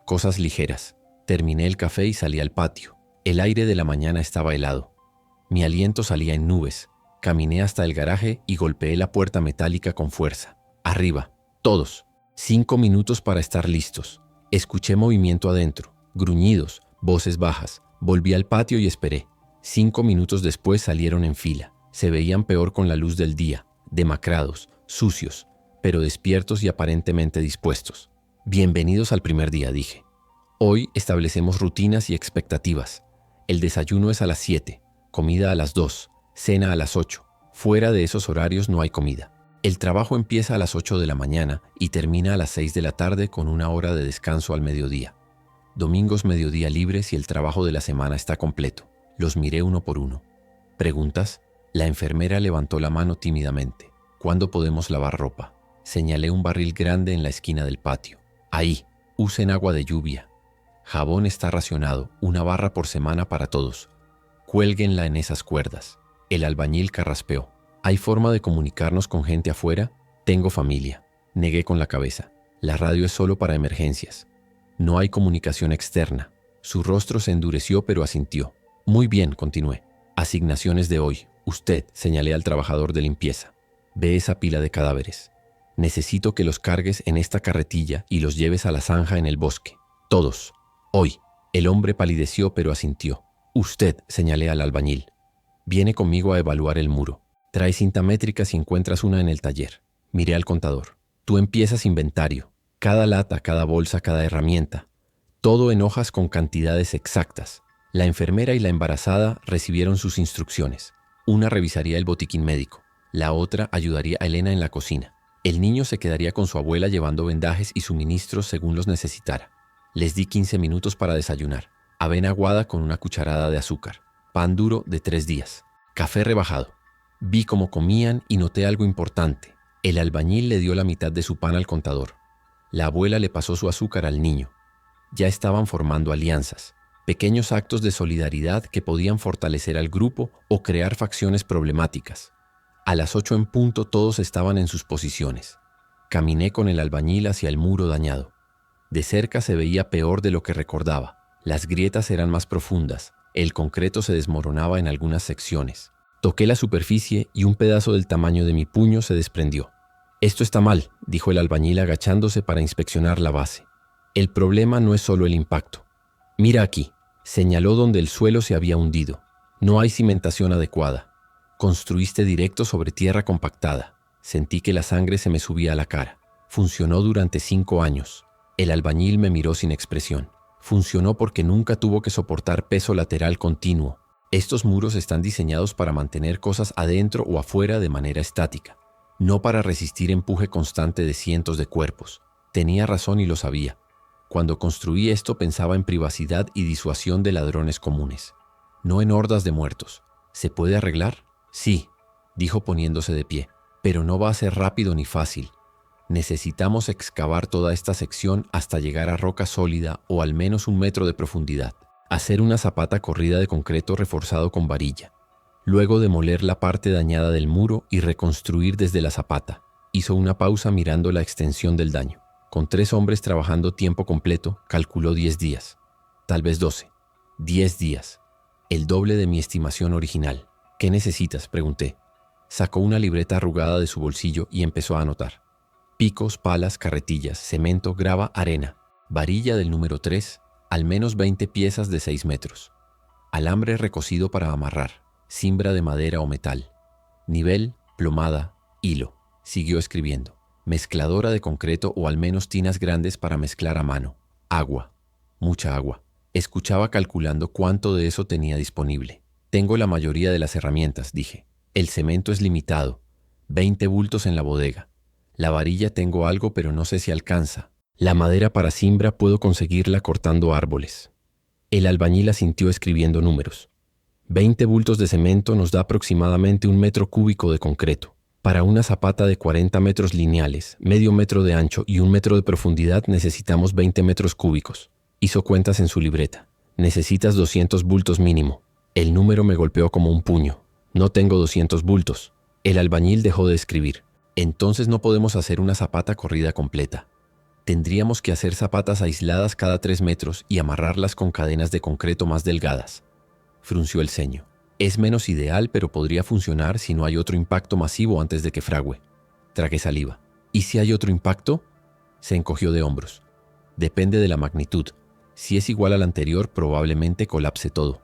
Cosas ligeras. Terminé el café y salí al patio. El aire de la mañana estaba helado. Mi aliento salía en nubes. Caminé hasta el garaje y golpeé la puerta metálica con fuerza. Arriba, todos. 5 minutos para estar listos. Escuché movimiento adentro, gruñidos, voces bajas. Volví al patio y esperé. 5 minutos después salieron en fila. Se veían peor con la luz del día, demacrados, sucios, pero despiertos y aparentemente dispuestos. Bienvenidos al primer día, dije. Hoy establecemos rutinas y expectativas. El desayuno es a las 7, comida a las 2, cena a las 8. Fuera de esos horarios no hay comida. El trabajo empieza a las 8 de la mañana y termina a las 6 de la tarde con 1 hora de descanso al mediodía. Domingos mediodía libres y el trabajo de la semana está completo. Los miré uno por uno. ¿Preguntas? La enfermera levantó la mano tímidamente. ¿Cuándo podemos lavar ropa? Señalé un barril grande en la esquina del patio. Ahí, usen agua de lluvia. Jabón está racionado, 1 barra por semana para todos. Cuélguenla en esas cuerdas. El albañil carraspeó. ¿Hay forma de comunicarnos con gente afuera? Tengo familia. Negué con la cabeza. La radio es solo para emergencias. No hay comunicación externa. Su rostro se endureció pero asintió. Muy bien, continué. Asignaciones de hoy. Usted, señalé al trabajador de limpieza. Ve esa pila de cadáveres. Necesito que los cargues en esta carretilla y los lleves a la zanja en el bosque. Todos. Hoy. El hombre palideció pero asintió. Usted, señalé al albañil. Viene conmigo a evaluar el muro. Trae cinta métrica si encuentras una en el taller. Miré al contador. Tú empiezas inventario. Cada lata, cada bolsa, cada herramienta. Todo en hojas con cantidades exactas. La enfermera y la embarazada recibieron sus instrucciones. Una revisaría el botiquín médico. La otra ayudaría a Elena en la cocina. El niño se quedaría con su abuela llevando vendajes y suministros según los necesitara. Les di 15 minutos para desayunar. Avena aguada con una cucharada de azúcar. Pan duro de 3 días. Café rebajado. Vi cómo comían y noté algo importante. El albañil le dio la mitad de su pan al contador. La abuela le pasó su azúcar al niño. Ya estaban formando alianzas. Pequeños actos de solidaridad que podían fortalecer al grupo o crear facciones problemáticas. A las 8 en punto todos estaban en sus posiciones. Caminé con el albañil hacia el muro dañado. De cerca se veía peor de lo que recordaba. Las grietas eran más profundas. El concreto se desmoronaba en algunas secciones. Toqué la superficie y un pedazo del tamaño de mi puño se desprendió. Esto está mal, dijo el albañil agachándose para inspeccionar la base. El problema no es solo el impacto. Mira aquí. Señaló donde el suelo se había hundido. No hay cimentación adecuada. Construiste directo sobre tierra compactada. Sentí que la sangre se me subía a la cara. Funcionó durante 5 años. El albañil me miró sin expresión. Funcionó porque nunca tuvo que soportar peso lateral continuo. Estos muros están diseñados para mantener cosas adentro o afuera de manera estática, no para resistir empuje constante de cientos de cuerpos. Tenía razón y lo sabía. Cuando construí esto pensaba en privacidad y disuasión de ladrones comunes, no en hordas de muertos. ¿Se puede arreglar? Sí, dijo poniéndose de pie, pero no va a ser rápido ni fácil. Necesitamos excavar toda esta sección hasta llegar a roca sólida o al menos 1 metro de profundidad. Hacer una zapata corrida de concreto reforzado con varilla. Luego demoler la parte dañada del muro y reconstruir desde la zapata. Hizo una pausa mirando la extensión del daño. Con 3 hombres trabajando tiempo completo, calculó 10 días. Tal vez 12. 10 días. El doble de mi estimación original. ¿Qué necesitas?, pregunté. Sacó una libreta arrugada de su bolsillo y empezó a anotar. Picos, palas, carretillas, cemento, grava, arena. Varilla del número 3, al menos 20 piezas de 6 metros. Alambre recocido para amarrar. Cimbra de madera o metal. Nivel, plomada, hilo. Siguió escribiendo. Mezcladora de concreto o al menos tinas grandes para mezclar a mano. Agua. Mucha agua. Escuchaba calculando cuánto de eso tenía disponible. Tengo la mayoría de las herramientas, dije. El cemento es limitado. 20 bultos en la bodega. La varilla tengo algo pero no sé si alcanza. La madera para cimbra puedo conseguirla cortando árboles. El albañil asintió escribiendo números. 20 bultos de cemento nos da aproximadamente 1 metro cúbico de concreto. Para una zapata de 40 metros lineales, medio metro de ancho y 1 metro de profundidad necesitamos 20 metros cúbicos. Hizo cuentas en su libreta. Necesitas 200 bultos mínimo. El número me golpeó como un puño. No tengo 200 bultos. El albañil dejó de escribir. Entonces no podemos hacer una zapata corrida completa. Tendríamos que hacer zapatas aisladas cada 3 metros y amarrarlas con cadenas de concreto más delgadas. Frunció el ceño. Es menos ideal, pero podría funcionar si no hay otro impacto masivo antes de que fragüe. Tragué saliva. ¿Y si hay otro impacto? Se encogió de hombros. Depende de la magnitud. Si es igual al anterior, probablemente colapse todo.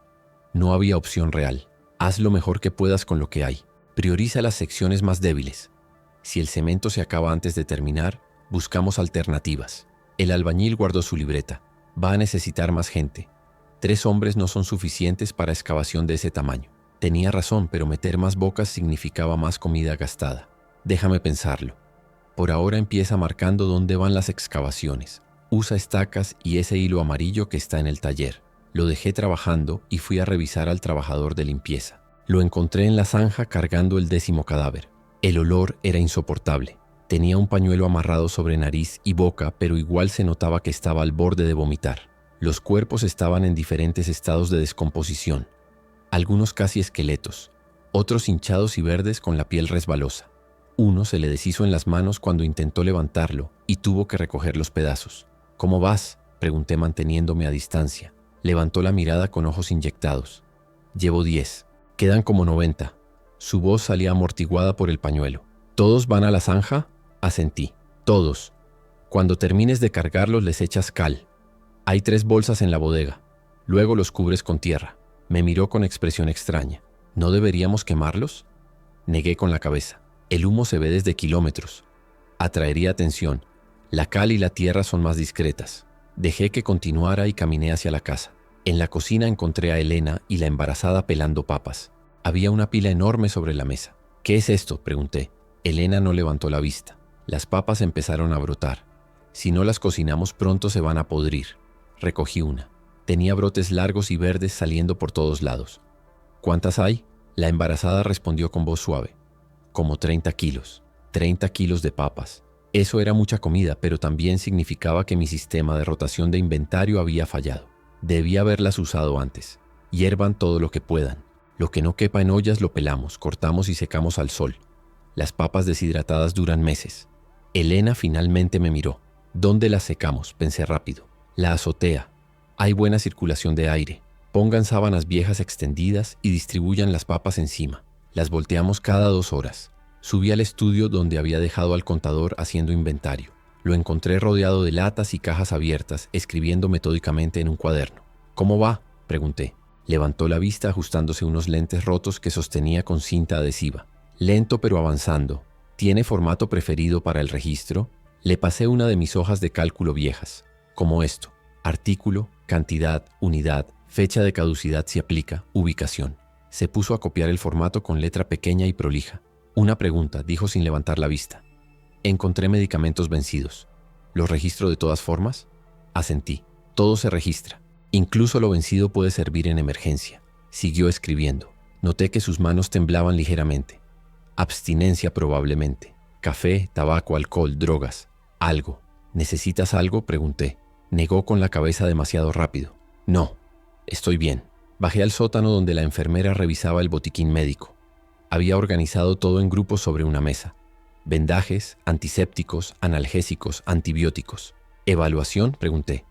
No había opción real. Haz lo mejor que puedas con lo que hay. Prioriza las secciones más débiles. Si el cemento se acaba antes de terminar, buscamos alternativas. El albañil guardó su libreta. Va a necesitar más gente. 3 hombres no son suficientes para excavación de ese tamaño. Tenía razón, pero meter más bocas significaba más comida gastada. Déjame pensarlo. Por ahora empieza marcando dónde van las excavaciones. Usa estacas y ese hilo amarillo que está en el taller. Lo dejé trabajando y fui a revisar al trabajador de limpieza. Lo encontré en la zanja cargando el 10º cadáver. El olor era insoportable. Tenía un pañuelo amarrado sobre nariz y boca, pero igual se notaba que estaba al borde de vomitar. Los cuerpos estaban en diferentes estados de descomposición, algunos casi esqueletos, otros hinchados y verdes con la piel resbalosa. Uno se le deshizo en las manos cuando intentó levantarlo y tuvo que recoger los pedazos. «¿Cómo vas?», pregunté manteniéndome a distancia. Levantó la mirada con ojos inyectados. «Llevo 10. Quedan como 90». Su voz salía amortiguada por el pañuelo. «¿Todos van a la zanja?», asentí. «Todos. Cuando termines de cargarlos les echas cal. Hay 3 bolsas en la bodega. Luego los cubres con tierra». Me miró con expresión extraña. «¿No deberíamos quemarlos?». Negué con la cabeza. «El humo se ve desde kilómetros. Atraería atención. La cal y la tierra son más discretas». Dejé que continuara y caminé hacia la casa. En la cocina encontré a Elena y la embarazada pelando papas. Había una pila enorme sobre la mesa. «¿Qué es esto?», pregunté. Elena no levantó la vista. Las papas empezaron a brotar. «Si no las cocinamos pronto se van a podrir». Recogí una. Tenía brotes largos y verdes saliendo por todos lados. «¿Cuántas hay?», la embarazada respondió con voz suave. «Como 30 kilos. 30 kilos de papas». Eso era mucha comida, pero también significaba que mi sistema de rotación de inventario había fallado. Debía haberlas usado antes. «Hiervan todo lo que puedan. Lo que no quepa en ollas lo pelamos, cortamos y secamos al sol. Las papas deshidratadas duran meses». Elena finalmente me miró. «¿Dónde las secamos?», pensé rápido. «La azotea. Hay buena circulación de aire. Pongan sábanas viejas extendidas y distribuyan las papas encima. Las volteamos cada 2 horas». Subí al estudio donde había dejado al contador haciendo inventario. Lo encontré rodeado de latas y cajas abiertas, escribiendo metódicamente en un cuaderno. «¿Cómo va?», pregunté. Levantó la vista ajustándose unos lentes rotos que sostenía con cinta adhesiva. «Lento pero avanzando. ¿Tiene formato preferido para el registro?». Le pasé una de mis hojas de cálculo viejas. «Como esto: artículo, cantidad, unidad, fecha de caducidad si aplica, ubicación». Se puso a copiar el formato con letra pequeña y prolija. «Una pregunta», dijo sin levantar la vista. «Encontré medicamentos vencidos. ¿Los registro de todas formas?». Asentí. «Todo se registra. Incluso lo vencido puede servir en emergencia». Siguió escribiendo. Noté que sus manos temblaban ligeramente. «Abstinencia probablemente. Café, tabaco, alcohol, drogas. Algo». «¿Necesitas algo?», pregunté. Negó con la cabeza demasiado rápido. «No, estoy bien». Bajé al sótano donde la enfermera revisaba el botiquín médico. Había organizado todo en grupos sobre una mesa. Vendajes, antisépticos, analgésicos, antibióticos. «¿Evaluación?», pregunté.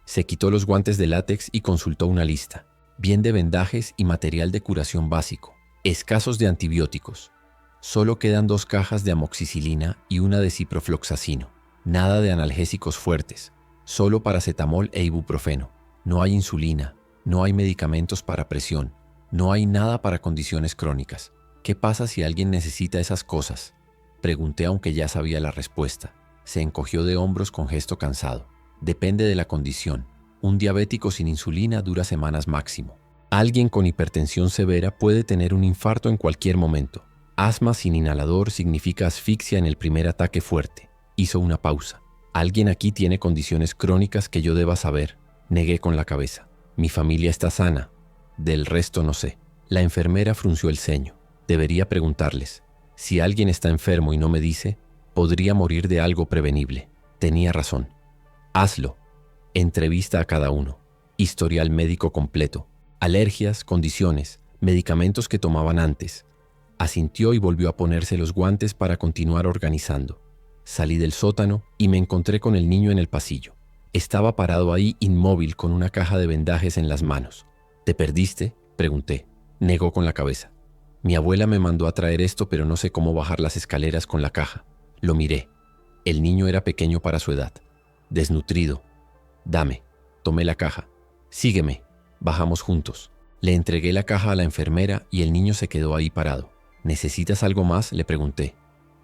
Se quitó los guantes de látex y consultó una lista. Bien de vendajes y material de curación básico. Escasos de antibióticos. Solo quedan 2 cajas de amoxicilina y una de ciprofloxacino. Nada de analgésicos fuertes. Solo paracetamol e ibuprofeno. No hay insulina. No hay medicamentos para presión. No hay nada para condiciones crónicas. «¿Qué pasa si alguien necesita esas cosas?», pregunté aunque ya sabía la respuesta. Se encogió de hombros con gesto cansado. «Depende de la condición. Un diabético sin insulina dura semanas máximo. Alguien con hipertensión severa puede tener un infarto en cualquier momento. Asma sin inhalador significa asfixia en el primer ataque fuerte». Hizo una pausa. «¿Alguien aquí tiene condiciones crónicas que yo deba saber?». Negué con la cabeza. «Mi familia está sana. Del resto no sé». La enfermera frunció el ceño. «Debería preguntarles. Si alguien está enfermo y no me dice, podría morir de algo prevenible». Tenía razón. «Hazlo. Entrevista a cada uno. Historial médico completo. Alergias, condiciones, medicamentos que tomaban antes». Asintió y volvió a ponerse los guantes para continuar organizando. Salí del sótano y me encontré con el niño en el pasillo. Estaba parado ahí inmóvil con una caja de vendajes en las manos. «¿Te perdiste?», pregunté. Negó con la cabeza. «Mi abuela me mandó a traer esto, pero no sé cómo bajar las escaleras con la caja». Lo miré. El niño era pequeño para su edad. Desnutrido. «Dame». Tomé la caja. «Sígueme». Bajamos juntos. Le entregué la caja a la enfermera y el niño se quedó ahí parado. «¿Necesitas algo más?», le pregunté.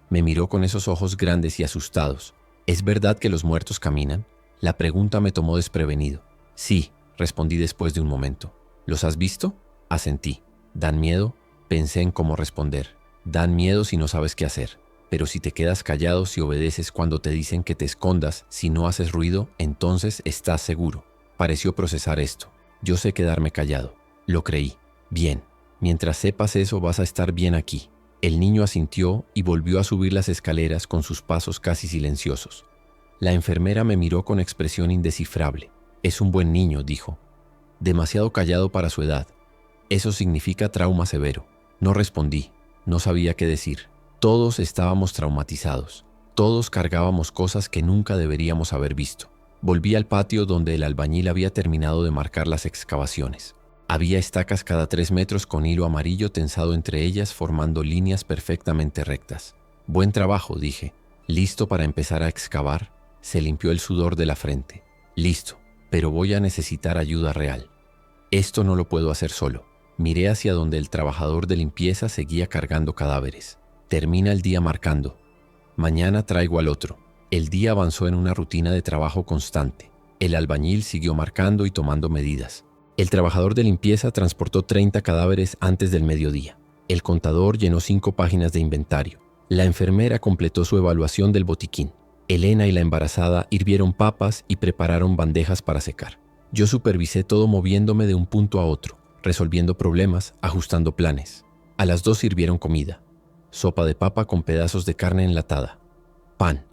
Me miró con esos ojos grandes y asustados. «¿Es verdad que los muertos caminan?». La pregunta me tomó desprevenido. «Sí», respondí después de un momento. «¿Los has visto?». Asentí. «¿Dan miedo?». Pensé en cómo responder. «Dan miedo si no sabes qué hacer. Pero si te quedas callado, si obedeces cuando te dicen que te escondas, si no haces ruido, entonces estás seguro». Pareció procesar esto. Yo sé quedarme callado. Lo creí. «Bien». Mientras sepas eso vas a estar bien aquí. El niño asintió y volvió a subir las escaleras con sus pasos casi silenciosos. La enfermera me miró con expresión indescifrable. Es un buen niño, dijo. Demasiado callado para su edad. Eso significa trauma severo. No respondí. No sabía qué decir. Todos estábamos traumatizados. Todos cargábamos cosas que nunca deberíamos haber visto. Volví al patio donde el albañil había terminado de marcar las excavaciones. Había estacas cada 3 metros con hilo amarillo tensado entre ellas formando líneas perfectamente rectas. Buen trabajo, dije. ¿Listo para empezar a excavar? Se limpió el sudor de la frente. Listo, pero voy a necesitar ayuda real. Esto no lo puedo hacer solo. Miré hacia donde el trabajador de limpieza seguía cargando cadáveres. Termina el día marcando. Mañana traigo al otro. El día avanzó en una rutina de trabajo constante. El albañil siguió marcando y tomando medidas. El trabajador de limpieza transportó 30 cadáveres antes del mediodía. El contador llenó 5 páginas de inventario. La enfermera completó su evaluación del botiquín. Elena y la embarazada hirvieron papas y prepararon bandejas para secar. Yo supervisé todo moviéndome de un punto a otro, resolviendo problemas, ajustando planes. A las 2 sirvieron comida. Sopa de papa con pedazos de carne enlatada. Pan.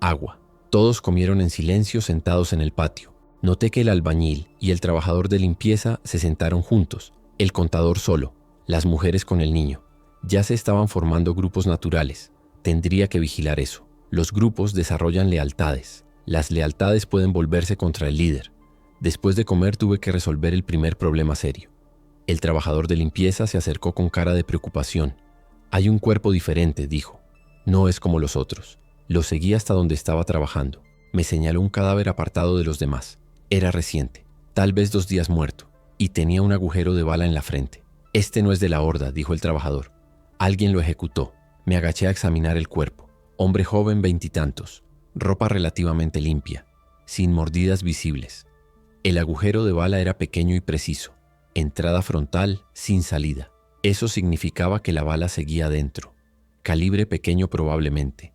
Agua. Todos comieron en silencio sentados en el patio. Noté que el albañil y el trabajador de limpieza se sentaron juntos, el contador solo, las mujeres con el niño. Ya se estaban formando grupos naturales. Tendría que vigilar eso. Los grupos desarrollan lealtades. Las lealtades pueden volverse contra el líder. Después de comer tuve que resolver el primer problema serio. El trabajador de limpieza se acercó con cara de preocupación. Hay un cuerpo diferente, dijo. No es como los otros. Lo seguí hasta donde estaba trabajando. Me señaló un cadáver apartado de los demás. Era reciente, tal vez 2 días muerto, y tenía un agujero de bala en la frente. Este no es de la horda, dijo el trabajador. Alguien lo ejecutó. Me agaché a examinar el cuerpo. Hombre joven, 20 y tantos. Ropa relativamente limpia, sin mordidas visibles. El agujero de bala era pequeño y preciso. Entrada frontal, sin salida. Eso significaba que la bala seguía adentro. Calibre pequeño probablemente.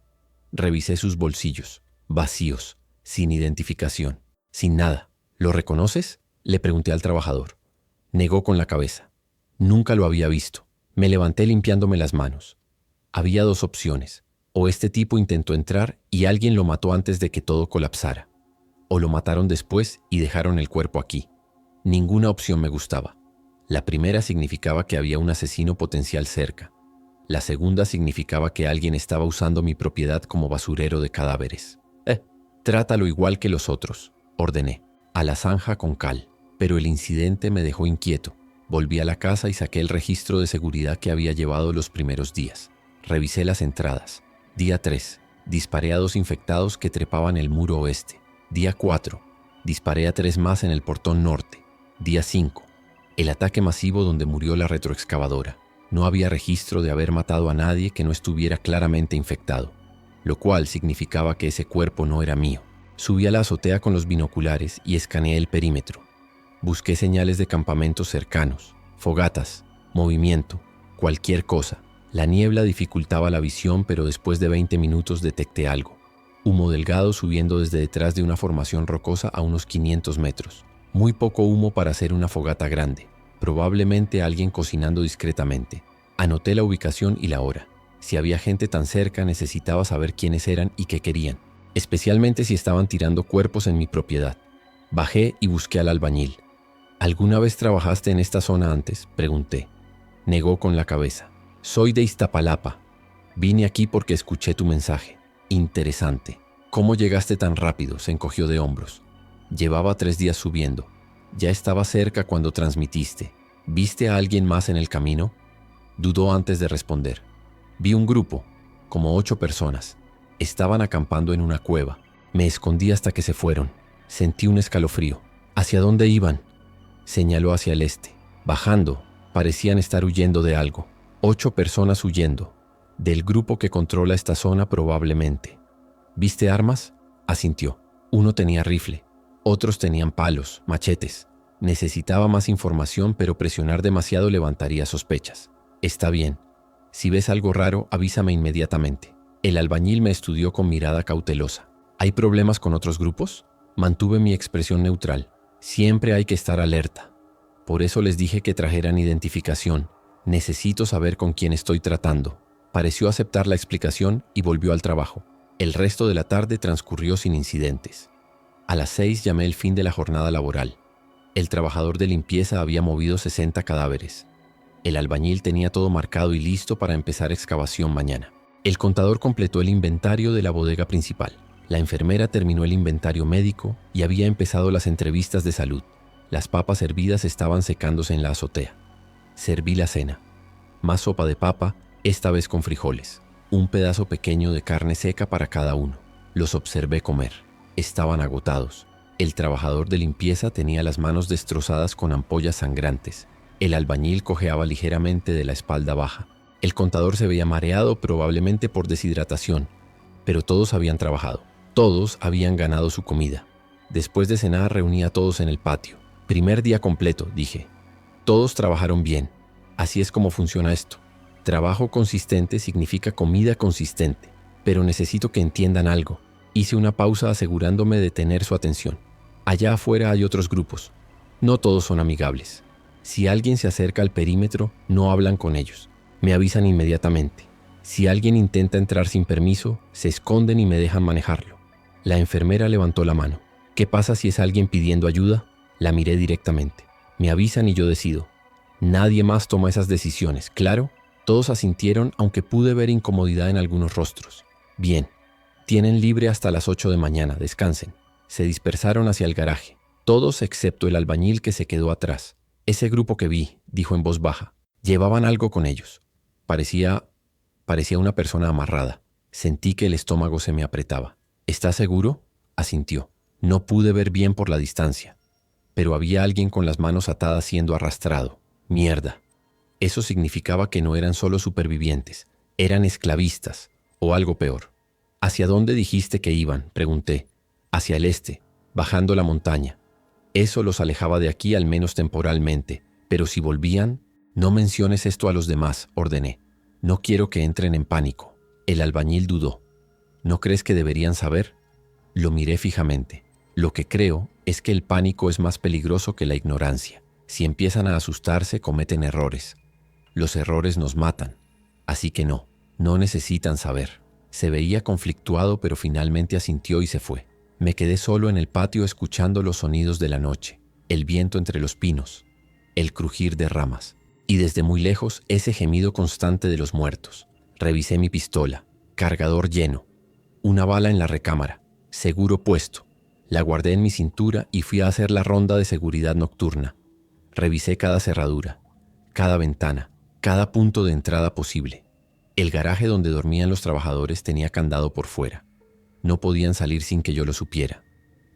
Revisé sus bolsillos, vacíos, sin identificación. Sin nada. ¿Lo reconoces?, le pregunté al trabajador. Negó con la cabeza. Nunca lo había visto. Me levanté limpiándome las manos. Había 2 opciones. O este tipo intentó entrar y alguien lo mató antes de que todo colapsara. O lo mataron después y dejaron el cuerpo aquí. Ninguna opción me gustaba. La primera significaba que había un asesino potencial cerca. La segunda significaba que alguien estaba usando mi propiedad como basurero de cadáveres. Trátalo igual que los otros, ordené, a la zanja con cal. Pero el incidente me dejó inquieto. Volví a la casa y saqué el registro de seguridad que había llevado los primeros días. Revisé las entradas. Día 3. Disparé a 2 infectados que trepaban el muro oeste. Día 4. Disparé a 3 más en el portón norte. Día 5. El ataque masivo donde murió la retroexcavadora. No había registro de haber matado a nadie que no estuviera claramente infectado, lo cual significaba que ese cuerpo no era mío. Subí a la azotea con los binoculares y escaneé el perímetro. Busqué señales de campamentos cercanos, fogatas, movimiento, cualquier cosa. La niebla dificultaba la visión, pero después de 20 minutos detecté algo. Humo delgado subiendo desde detrás de una formación rocosa a unos 500 metros. Muy poco humo para hacer una fogata grande. Probablemente alguien cocinando discretamente. Anoté la ubicación y la hora. Si había gente tan cerca, necesitaba saber quiénes eran y qué querían, especialmente si estaban tirando cuerpos en mi propiedad. Bajé y busqué al albañil. ¿Alguna vez trabajaste en esta zona antes?, pregunté. Negó con la cabeza. Soy de Iztapalapa. Vine aquí porque escuché tu mensaje. Interesante. ¿Cómo llegaste tan rápido?, se encogió de hombros. Llevaba 3 días subiendo. Ya estaba cerca cuando transmitiste. ¿Viste a alguien más en el camino? Dudó antes de responder. Vi un grupo, como 8 personas. Estaban acampando en una cueva. Me escondí hasta que se fueron. Sentí un escalofrío. ¿Hacia dónde iban? Señaló hacia el este. Bajando, parecían estar huyendo de algo. 8 personas huyendo. Del grupo que controla esta zona probablemente. ¿Viste armas? Asintió. Uno tenía rifle. Otros tenían palos, machetes. Necesitaba más información, pero presionar demasiado levantaría sospechas. Está bien. Si ves algo raro, avísame inmediatamente. El albañil me estudió con mirada cautelosa. ¿Hay problemas con otros grupos? Mantuve mi expresión neutral. Siempre hay que estar alerta. Por eso les dije que trajeran identificación. Necesito saber con quién estoy tratando. Pareció aceptar la explicación y volvió al trabajo. El resto de la tarde transcurrió sin incidentes. A las 6 llamé el fin de la jornada laboral. El trabajador de limpieza había movido 60 cadáveres. El albañil tenía todo marcado y listo para empezar excavación mañana. El contador completó el inventario de la bodega principal. La enfermera terminó el inventario médico y había empezado las entrevistas de salud. Las papas hervidas estaban secándose en la azotea. Serví la cena. Más sopa de papa, esta vez con frijoles. Un pedazo pequeño de carne seca para cada uno. Los observé comer. Estaban agotados. El trabajador de limpieza tenía las manos destrozadas con ampollas sangrantes. El albañil cojeaba ligeramente de la espalda baja. El contador se veía mareado, probablemente por deshidratación. Pero todos habían trabajado. Todos habían ganado su comida. Después de cenar reuní a todos en el patio. Primer día completo, dije. Todos trabajaron bien. Así es como funciona esto. Trabajo consistente significa comida consistente. Pero necesito que entiendan algo. Hice una pausa asegurándome de tener su atención. Allá afuera hay otros grupos. No todos son amigables. Si alguien se acerca al perímetro, no hablan con ellos. Me avisan inmediatamente. Si alguien intenta entrar sin permiso, se esconden y me dejan manejarlo. La enfermera levantó la mano. ¿Qué pasa si es alguien pidiendo ayuda? La miré directamente. Me avisan y yo decido. Nadie más toma esas decisiones, ¿claro? Todos asintieron, aunque pude ver incomodidad en algunos rostros. Bien. Tienen libre hasta las 8 de mañana, descansen. Se dispersaron hacia el garaje. Todos excepto el albañil que se quedó atrás. Ese grupo que vi, dijo en voz baja. Llevaban algo con ellos. Parecía una persona amarrada. Sentí que el estómago se me apretaba. ¿Estás seguro? Asintió. No pude ver bien por la distancia. Pero había alguien con las manos atadas siendo arrastrado. Mierda. Eso significaba que no eran solo supervivientes. Eran esclavistas. O algo peor. ¿Hacia dónde dijiste que iban?, pregunté. Hacia el este, bajando la montaña. Eso los alejaba de aquí al menos temporalmente. Pero si volvían, no menciones esto a los demás, ordené. No quiero que entren en pánico. El albañil dudó. ¿No crees que deberían saber? Lo miré fijamente. Lo que creo es que el pánico es más peligroso que la ignorancia. Si empiezan a asustarse, cometen errores. Los errores nos matan. Así que no necesitan saber. Se veía conflictuado, pero finalmente asintió y se fue. Me quedé solo en el patio escuchando los sonidos de la noche, el viento entre los pinos, el crujir de ramas, y desde muy lejos ese gemido constante de los muertos. Revisé mi pistola, cargador lleno, una bala en la recámara, seguro puesto. La guardé en mi cintura y fui a hacer la ronda de seguridad nocturna. Revisé cada cerradura, cada ventana, cada punto de entrada posible. El garaje donde dormían los trabajadores tenía candado por fuera. No podían salir sin que yo lo supiera.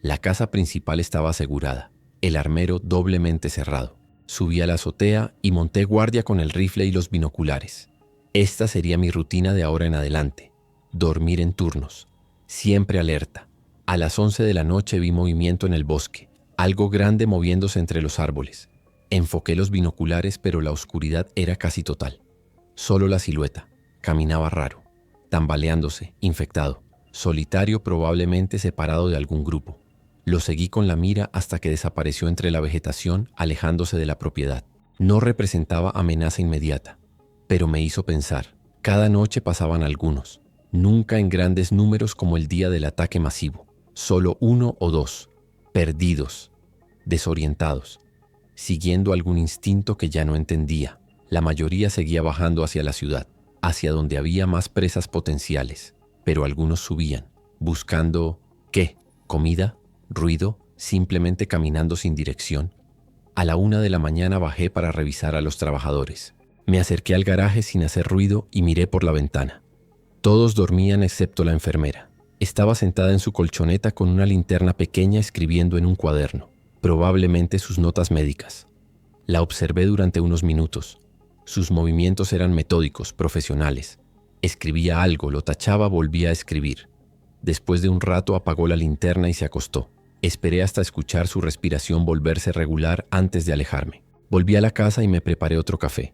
La casa principal estaba asegurada, el armero doblemente cerrado. Subí a la azotea y monté guardia con el rifle y los binoculares. Esta sería mi rutina de ahora en adelante. Dormir en turnos, siempre alerta. A las 11 de la noche vi movimiento en el bosque, algo grande moviéndose entre los árboles. Enfoqué los binoculares, pero la oscuridad era casi total. Solo la silueta. Caminaba raro, tambaleándose, infectado, solitario, probablemente separado de algún grupo. Lo seguí con la mira hasta que desapareció entre la vegetación, alejándose de la propiedad. No representaba amenaza inmediata, pero me hizo pensar. Cada noche pasaban algunos, nunca en grandes números como el día del ataque masivo. Solo 1 o 2, perdidos, desorientados, siguiendo algún instinto que ya no entendía. La mayoría seguía bajando hacia la ciudad, hacia donde había más presas potenciales, pero algunos subían, buscando, ¿qué? ¿Comida? ¿Ruido? ¿Simplemente caminando sin dirección? A la 1 de la mañana bajé para revisar a los trabajadores. Me acerqué al garaje sin hacer ruido y miré por la ventana. Todos dormían excepto la enfermera. Estaba sentada en su colchoneta con una linterna pequeña escribiendo en un cuaderno, probablemente sus notas médicas. La observé durante unos minutos. Sus movimientos eran metódicos, profesionales. Escribía algo, lo tachaba, volvía a escribir. Después de un rato apagó la linterna y se acostó. Esperé hasta escuchar su respiración volverse regular antes de alejarme. Volví a la casa y me preparé otro café.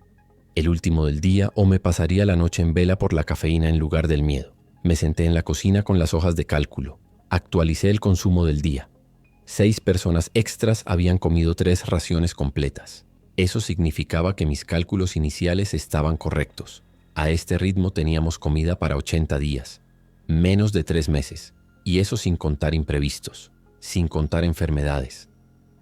El último del día, o me pasaría la noche en vela por la cafeína en lugar del miedo. Me senté en la cocina con las hojas de cálculo. Actualicé el consumo del día. 6 personas extras habían comido 3 raciones completas. Eso significaba que mis cálculos iniciales estaban correctos. A este ritmo teníamos comida para 80 días, menos de 3 meses, y eso sin contar imprevistos, sin contar enfermedades,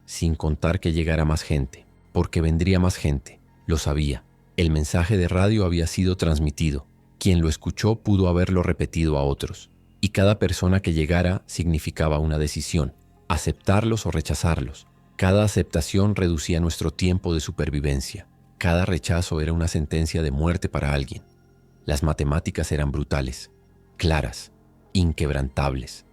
sin contar que llegara más gente, porque vendría más gente, lo sabía. El mensaje de radio había sido transmitido. Quien lo escuchó pudo haberlo repetido a otros, y cada persona que llegara significaba una decisión, aceptarlos o rechazarlos. Cada aceptación reducía nuestro tiempo de supervivencia. Cada rechazo era una sentencia de muerte para alguien. Las matemáticas eran brutales, claras, inquebrantables.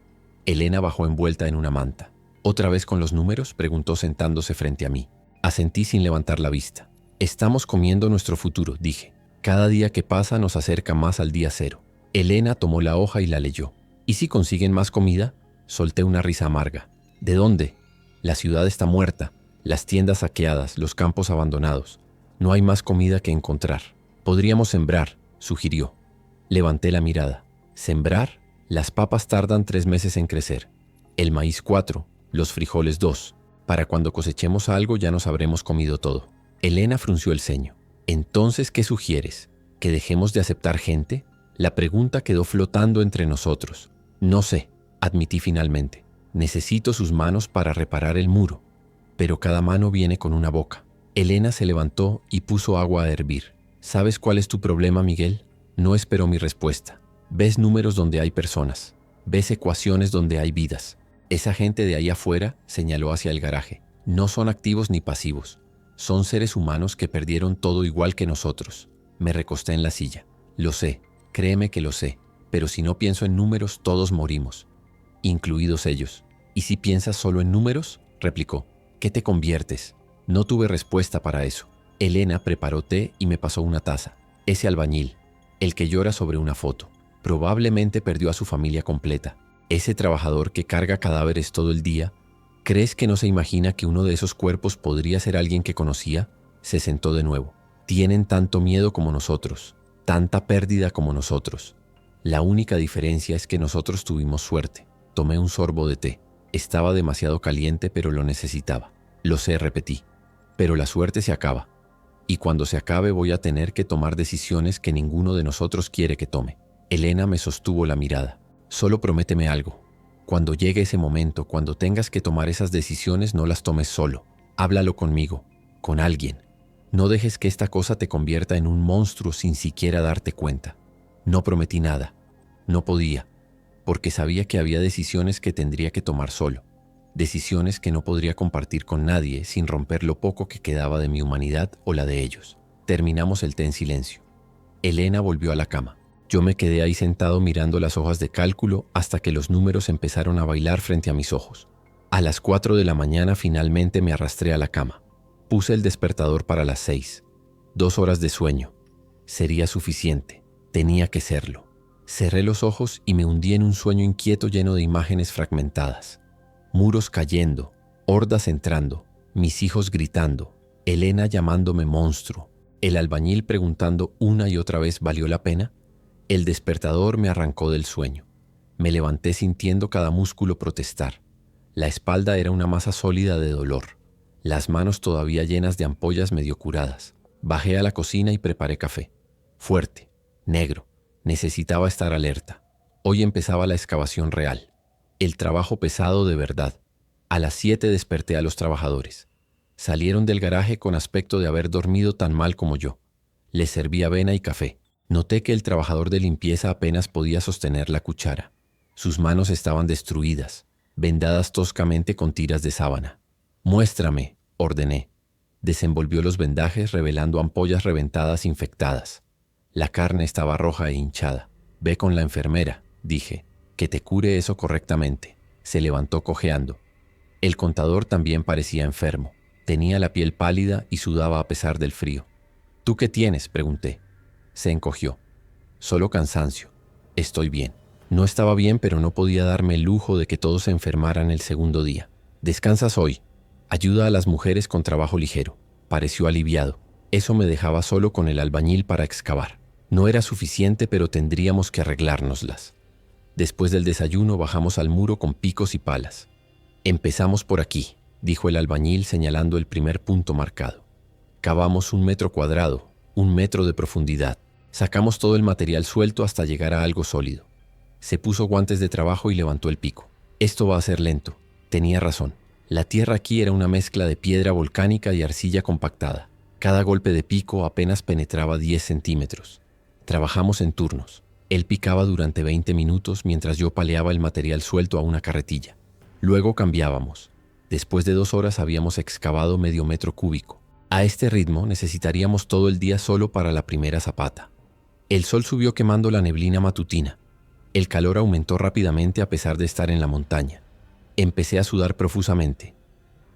Elena bajó envuelta en una manta. ¿Otra vez con los números?, preguntó sentándose frente a mí. Asentí sin levantar la vista. Estamos comiendo nuestro futuro, dije. Cada día que pasa nos acerca más al día cero. Elena tomó la hoja y la leyó. ¿Y si consiguen más comida? Solté una risa amarga. ¿De dónde? La ciudad está muerta, las tiendas saqueadas, los campos abandonados. No hay más comida que encontrar. Podríamos sembrar, sugirió. Levanté la mirada. ¿Sembrar? Las papas tardan 3 meses en crecer. El maíz 4, los frijoles 2. Para cuando cosechemos algo ya nos habremos comido todo. Elena frunció el ceño. ¿Entonces qué sugieres? ¿Que dejemos de aceptar gente? La pregunta quedó flotando entre nosotros. No sé, admití finalmente. Necesito sus manos para reparar el muro. Pero cada mano viene con una boca. Elena se levantó y puso agua a hervir. ¿Sabes cuál es tu problema, Miguel? No esperó mi respuesta. Ves números donde hay personas. Ves ecuaciones donde hay vidas. Esa gente de ahí afuera, señaló hacia el garaje, no son activos ni pasivos. Son seres humanos que perdieron todo igual que nosotros. Me recosté en la silla. Lo sé, créeme que lo sé. Pero si no pienso en números, todos morimos, incluidos ellos. ¿Y si piensas solo en números?, replicó. ¿Qué te conviertes? No tuve respuesta para eso. Elena preparó té y me pasó una taza. Ese albañil, el que llora sobre una foto, probablemente perdió a su familia completa. Ese trabajador que carga cadáveres todo el día, ¿crees que no se imagina que uno de esos cuerpos podría ser alguien que conocía? Se sentó de nuevo. Tienen tanto miedo como nosotros, tanta pérdida como nosotros. La única diferencia es que nosotros tuvimos suerte. Tomé un sorbo de té. Estaba demasiado caliente, pero lo necesitaba. Lo sé, repetí. Pero la suerte se acaba. Y cuando se acabe voy a tener que tomar decisiones que ninguno de nosotros quiere que tome. Elena me sostuvo la mirada. Solo prométeme algo. Cuando llegue ese momento, cuando tengas que tomar esas decisiones, no las tomes solo. Háblalo conmigo, con alguien. No dejes que esta cosa te convierta en un monstruo sin siquiera darte cuenta. No prometí nada. No podía, porque sabía que había decisiones que tendría que tomar solo. Decisiones que no podría compartir con nadie sin romper lo poco que quedaba de mi humanidad o la de ellos. Terminamos el té en silencio. Elena volvió a la cama. Yo me quedé ahí sentado mirando las hojas de cálculo hasta que los números empezaron a bailar frente a mis ojos. A las 4 de la mañana finalmente me arrastré a la cama. Puse el despertador para las 6. 2 horas de sueño. Sería suficiente. Tenía que serlo. Cerré los ojos y me hundí en un sueño inquieto lleno de imágenes fragmentadas. Muros cayendo, hordas entrando, mis hijos gritando, Elena llamándome monstruo, el albañil preguntando una y otra vez ¿valió la pena? El despertador me arrancó del sueño. Me levanté sintiendo cada músculo protestar. La espalda era una masa sólida de dolor. Las manos todavía llenas de ampollas medio curadas. Bajé a la cocina y preparé café. Fuerte, negro. Necesitaba estar alerta. Hoy empezaba la excavación real. El trabajo pesado de verdad. A las 7 desperté a los trabajadores. Salieron del garaje con aspecto de haber dormido tan mal como yo. Les serví avena y café. Noté que el trabajador de limpieza apenas podía sostener la cuchara. Sus manos estaban destruidas, vendadas toscamente con tiras de sábana. «Muéstrame», ordené. Desenvolvió los vendajes revelando ampollas reventadas infectadas. La carne estaba roja e hinchada. «Ve con la enfermera», dije, «que te cure eso correctamente». Se levantó cojeando. El contador también parecía enfermo. Tenía la piel pálida y sudaba a pesar del frío. «¿Tú qué tienes?», pregunté. Se encogió. «Solo cansancio. Estoy bien». No estaba bien, pero no podía darme el lujo de que todos se enfermaran el segundo día. «¿Descansas hoy? Ayuda a las mujeres con trabajo ligero». Pareció aliviado. Eso me dejaba solo con el albañil para excavar. No era suficiente, pero tendríamos que arreglárnoslas. Después del desayuno bajamos al muro con picos y palas. «Empezamos por aquí», dijo el albañil señalando el primer punto marcado. Cavamos 1 metro cuadrado, 1 metro de profundidad. Sacamos todo el material suelto hasta llegar a algo sólido. Se puso guantes de trabajo y levantó el pico. Esto va a ser lento. Tenía razón. La tierra aquí era una mezcla de piedra volcánica y arcilla compactada. Cada golpe de pico apenas penetraba 10 centímetros. Trabajamos en turnos. Él picaba durante 20 minutos mientras yo paleaba el material suelto a una carretilla. Luego cambiábamos. Después de 2 horas habíamos excavado medio metro cúbico. A este ritmo necesitaríamos todo el día solo para la primera zapata. El sol subió quemando la neblina matutina. El calor aumentó rápidamente a pesar de estar en la montaña. Empecé a sudar profusamente.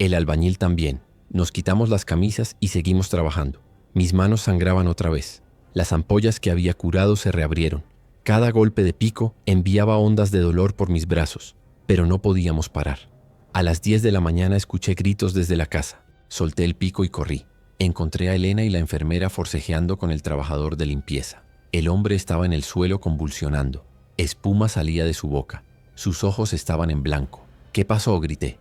El albañil también. Nos quitamos las camisas y seguimos trabajando. Mis manos sangraban otra vez. Las ampollas que había curado se reabrieron. Cada golpe de pico enviaba ondas de dolor por mis brazos, pero no podíamos parar. A las 10 de la mañana escuché gritos desde la casa. Solté el pico y corrí. Encontré a Elena y la enfermera forcejeando con el trabajador de limpieza. El hombre estaba en el suelo convulsionando. Espuma salía de su boca. Sus ojos estaban en blanco. ¿Qué pasó?, grité.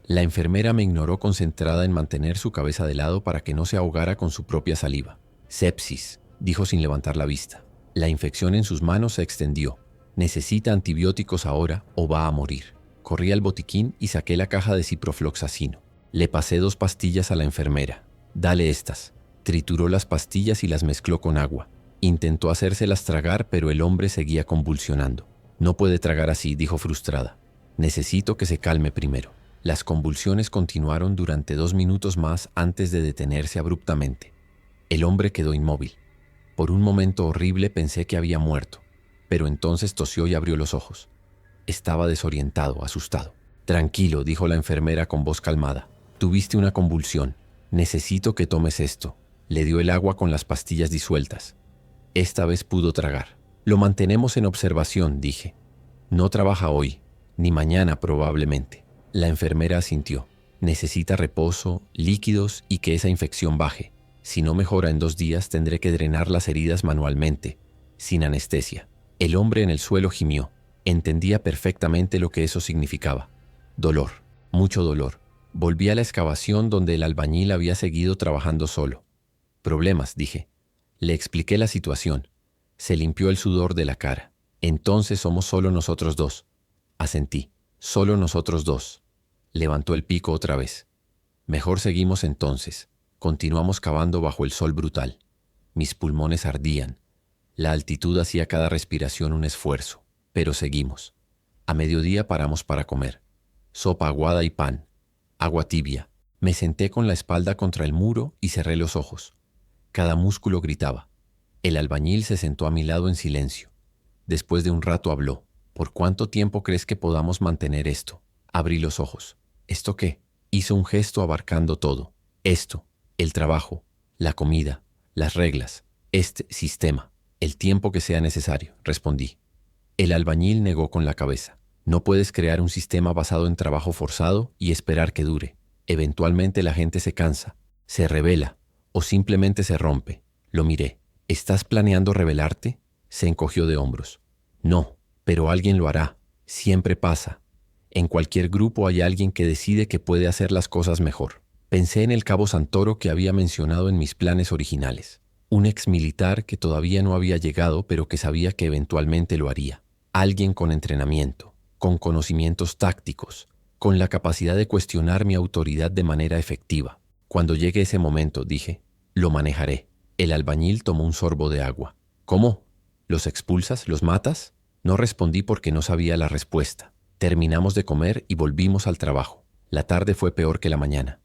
La enfermera me ignoró, concentrada en mantener su cabeza de lado para que no se ahogara con su propia saliva. Sepsis, dijo sin levantar la vista. La infección en sus manos se extendió. Necesita antibióticos ahora o va a morir. Corrí al botiquín y saqué la caja de ciprofloxacino. Le pasé 2 pastillas a la enfermera. Dale estas. Trituró las pastillas y las mezcló con agua. Intentó hacérselas tragar, pero el hombre seguía convulsionando. No puede tragar así, dijo frustrada. Necesito que se calme primero. Las convulsiones continuaron durante 2 minutos más antes de detenerse abruptamente. El hombre quedó inmóvil. Por un momento horrible pensé que había muerto, pero entonces tosió y abrió los ojos. Estaba desorientado, asustado. Tranquilo, dijo la enfermera con voz calmada. Tuviste una convulsión. Necesito que tomes esto. Le dio el agua con las pastillas disueltas. Esta vez pudo tragar. Lo mantenemos en observación, dije. No trabaja hoy, ni mañana probablemente. La enfermera asintió. Necesita reposo, líquidos y que esa infección baje. Si no mejora en 2 días, tendré que drenar las heridas manualmente, sin anestesia. El hombre en el suelo gimió. Entendía perfectamente lo que eso significaba. Dolor, mucho dolor. Volví a la excavación donde el albañil había seguido trabajando solo. Problemas, dije. Le expliqué la situación. Se limpió el sudor de la cara. Entonces somos solo nosotros 2. Asentí. Solo nosotros 2. Levantó el pico otra vez. Mejor seguimos entonces. Continuamos cavando bajo el sol brutal. Mis pulmones ardían. La altitud hacía cada respiración un esfuerzo, pero seguimos. A mediodía paramos para comer. Sopa aguada y pan. Agua tibia. Me senté con la espalda contra el muro y cerré los ojos. Cada músculo gritaba. El albañil se sentó a mi lado en silencio. Después de un rato habló. ¿Por cuánto tiempo crees que podamos mantener esto? Abrí los ojos. ¿Esto qué? Hizo un gesto abarcando todo. Esto, el trabajo, la comida, las reglas, este sistema, el tiempo que sea necesario, respondí. El albañil negó con la cabeza. No puedes crear un sistema basado en trabajo forzado y esperar que dure. Eventualmente la gente se cansa, se rebela o simplemente se rompe. Lo miré. ¿Estás planeando rebelarte? Se encogió de hombros. No, pero alguien lo hará. Siempre pasa. En cualquier grupo hay alguien que decide que puede hacer las cosas mejor. Pensé en el cabo Santoro que había mencionado en mis planes originales. Un exmilitar que todavía no había llegado, pero que sabía que eventualmente lo haría. Alguien con entrenamiento, con conocimientos tácticos, con la capacidad de cuestionar mi autoridad de manera efectiva. Cuando llegue ese momento, dije, lo manejaré. El albañil tomó un sorbo de agua. ¿Cómo? ¿Los expulsas? ¿Los matas? No respondí porque no sabía la respuesta. Terminamos de comer y volvimos al trabajo. La tarde fue peor que la mañana.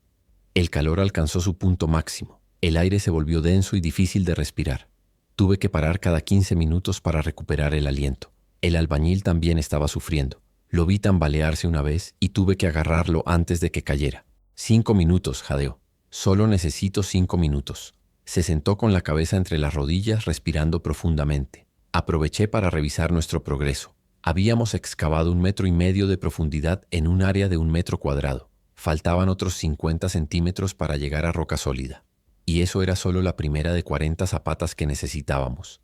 El calor alcanzó su punto máximo. El aire se volvió denso y difícil de respirar. Tuve que parar cada 15 minutos para recuperar el aliento. El albañil también estaba sufriendo. Lo vi tambalearse una vez y tuve que agarrarlo antes de que cayera. 5 minutos, jadeó. Solo necesito 5 minutos. Se sentó con la cabeza entre las rodillas, respirando profundamente. Aproveché para revisar nuestro progreso. Habíamos excavado 1,5 metros de profundidad en un área de 1 metro cuadrado. Faltaban otros 50 centímetros para llegar a roca sólida. Y eso era solo la primera de 40 zapatas que necesitábamos.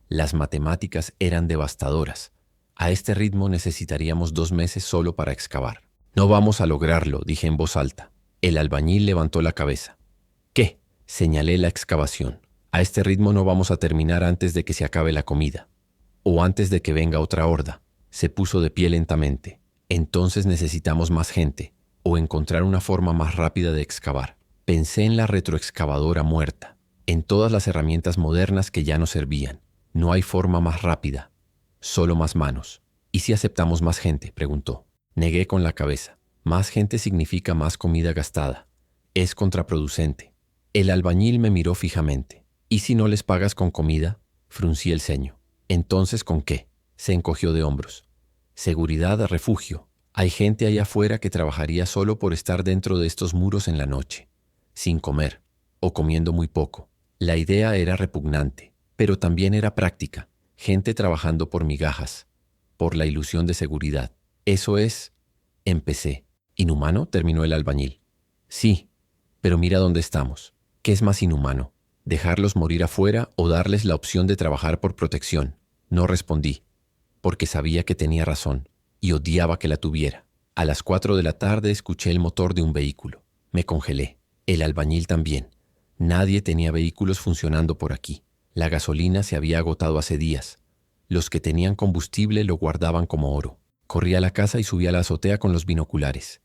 Las matemáticas eran devastadoras. A este ritmo necesitaríamos 2 meses solo para excavar. No vamos a lograrlo, dije en voz alta. El albañil levantó la cabeza. ¿Qué? Señalé la excavación. A este ritmo no vamos a terminar antes de que se acabe la comida. O antes de que venga otra horda. Se puso de pie lentamente. Entonces necesitamos más gente. O encontrar una forma más rápida de excavar. Pensé en la retroexcavadora muerta. En todas las herramientas modernas que ya no servían. No hay forma más rápida. Solo más manos. ¿Y si aceptamos más gente?, preguntó. Negué con la cabeza. Más gente significa más comida gastada. Es contraproducente. El albañil me miró fijamente. ¿Y si no les pagas con comida? Fruncí el ceño. ¿Entonces con qué? Se encogió de hombros. Seguridad, refugio. Hay gente allá afuera que trabajaría solo por estar dentro de estos muros en la noche, sin comer, o comiendo muy poco. La idea era repugnante, pero también era práctica. Gente trabajando por migajas, por la ilusión de seguridad. Eso es... Empecé. ¿Inhumano?, terminó el albañil. Sí, pero mira dónde estamos. ¿Qué es más inhumano? ¿Dejarlos morir afuera o darles la opción de trabajar por protección? No respondí, porque sabía que tenía razón y odiaba que la tuviera. A las 4 de la tarde escuché el motor de un vehículo. Me congelé. El albañil también. Nadie tenía vehículos funcionando por aquí. La gasolina se había agotado hace días. Los que tenían combustible lo guardaban como oro. Corrí a la casa y subí a la azotea con los binoculares.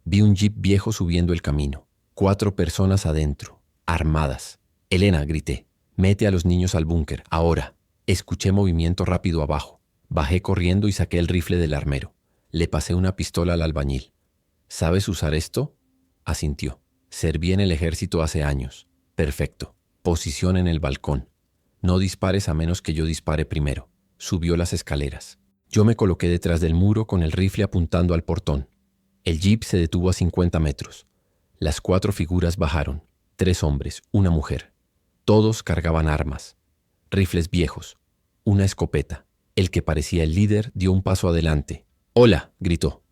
Vi un jeep viejo subiendo el camino. 4 personas adentro, armadas. «Elena», grité, «mete a los niños al búnker, ahora». Escuché movimiento rápido abajo. Bajé corriendo y saqué el rifle del armero. Le pasé una pistola al albañil. «¿Sabes usar esto?», asintió. «Serví en el ejército hace años». «Perfecto. Posición en el balcón. No dispares a menos que yo dispare primero». Subió las escaleras. Yo me coloqué detrás del muro con el rifle apuntando al portón. El jeep se detuvo a 50 metros. Las 4 figuras bajaron. 3 hombres, una mujer. Todos cargaban armas. Rifles viejos. Una escopeta. El que parecía el líder dio un paso adelante. «Hola», gritó.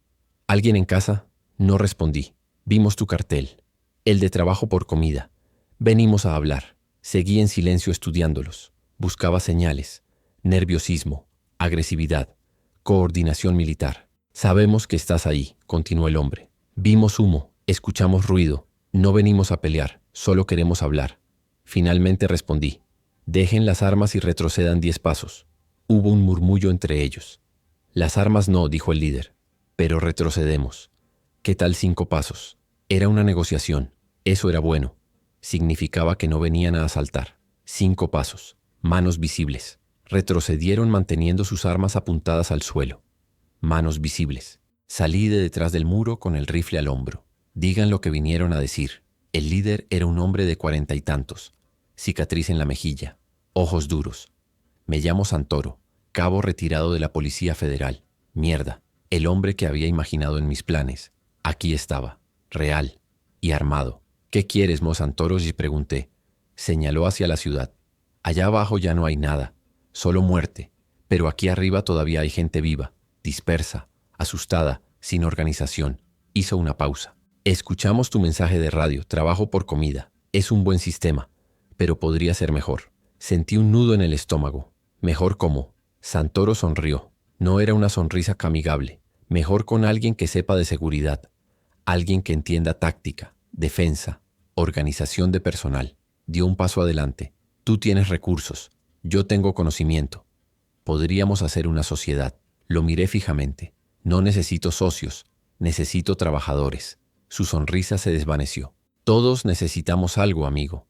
«¿Alguien en casa?». No respondí. «Vimos tu cartel. El de trabajo por comida. Venimos a hablar». Seguí en silencio estudiándolos. Buscaba señales. Nerviosismo, agresividad, coordinación militar. «Sabemos que estás ahí», continuó el hombre. «Vimos humo, escuchamos ruido. No venimos a pelear, solo queremos hablar». Finalmente respondí. «Dejen las armas y retrocedan 10 pasos». Hubo un murmullo entre ellos. «Las armas no», dijo el líder, «pero retrocedemos». «¿Qué tal 5 pasos?» Era una negociación. Eso era bueno. Significaba que no venían a asaltar. 5 pasos. Manos visibles. Retrocedieron manteniendo sus armas apuntadas al suelo. Manos visibles. Salí de detrás del muro con el rifle al hombro. Digan lo que vinieron a decir. El líder era un hombre de 40 y tantos. Cicatriz en la mejilla. Ojos duros. «Me llamo Santoro, cabo retirado de la Policía Federal». Mierda. El hombre que había imaginado en mis planes. Aquí estaba. Real. Y armado. «¿Qué quieres, Mo Santoro?», y pregunté. Señaló hacia la ciudad. «Allá abajo ya no hay nada. Solo muerte. Pero aquí arriba todavía hay gente viva, dispersa, asustada, sin organización». Hizo una pausa. «Escuchamos tu mensaje de radio, trabajo por comida. Es un buen sistema, pero podría ser mejor». Sentí un nudo en el estómago. «¿Mejor cómo?». Santoro sonrió. No era una sonrisa amigable. «Mejor con alguien que sepa de seguridad. Alguien que entienda táctica, defensa, organización de personal». Dio un paso adelante. «Tú tienes recursos. Yo tengo conocimiento. Podríamos hacer una sociedad». Lo miré fijamente. «No necesito socios. Necesito trabajadores». Su sonrisa se desvaneció. «Todos necesitamos algo, amigo.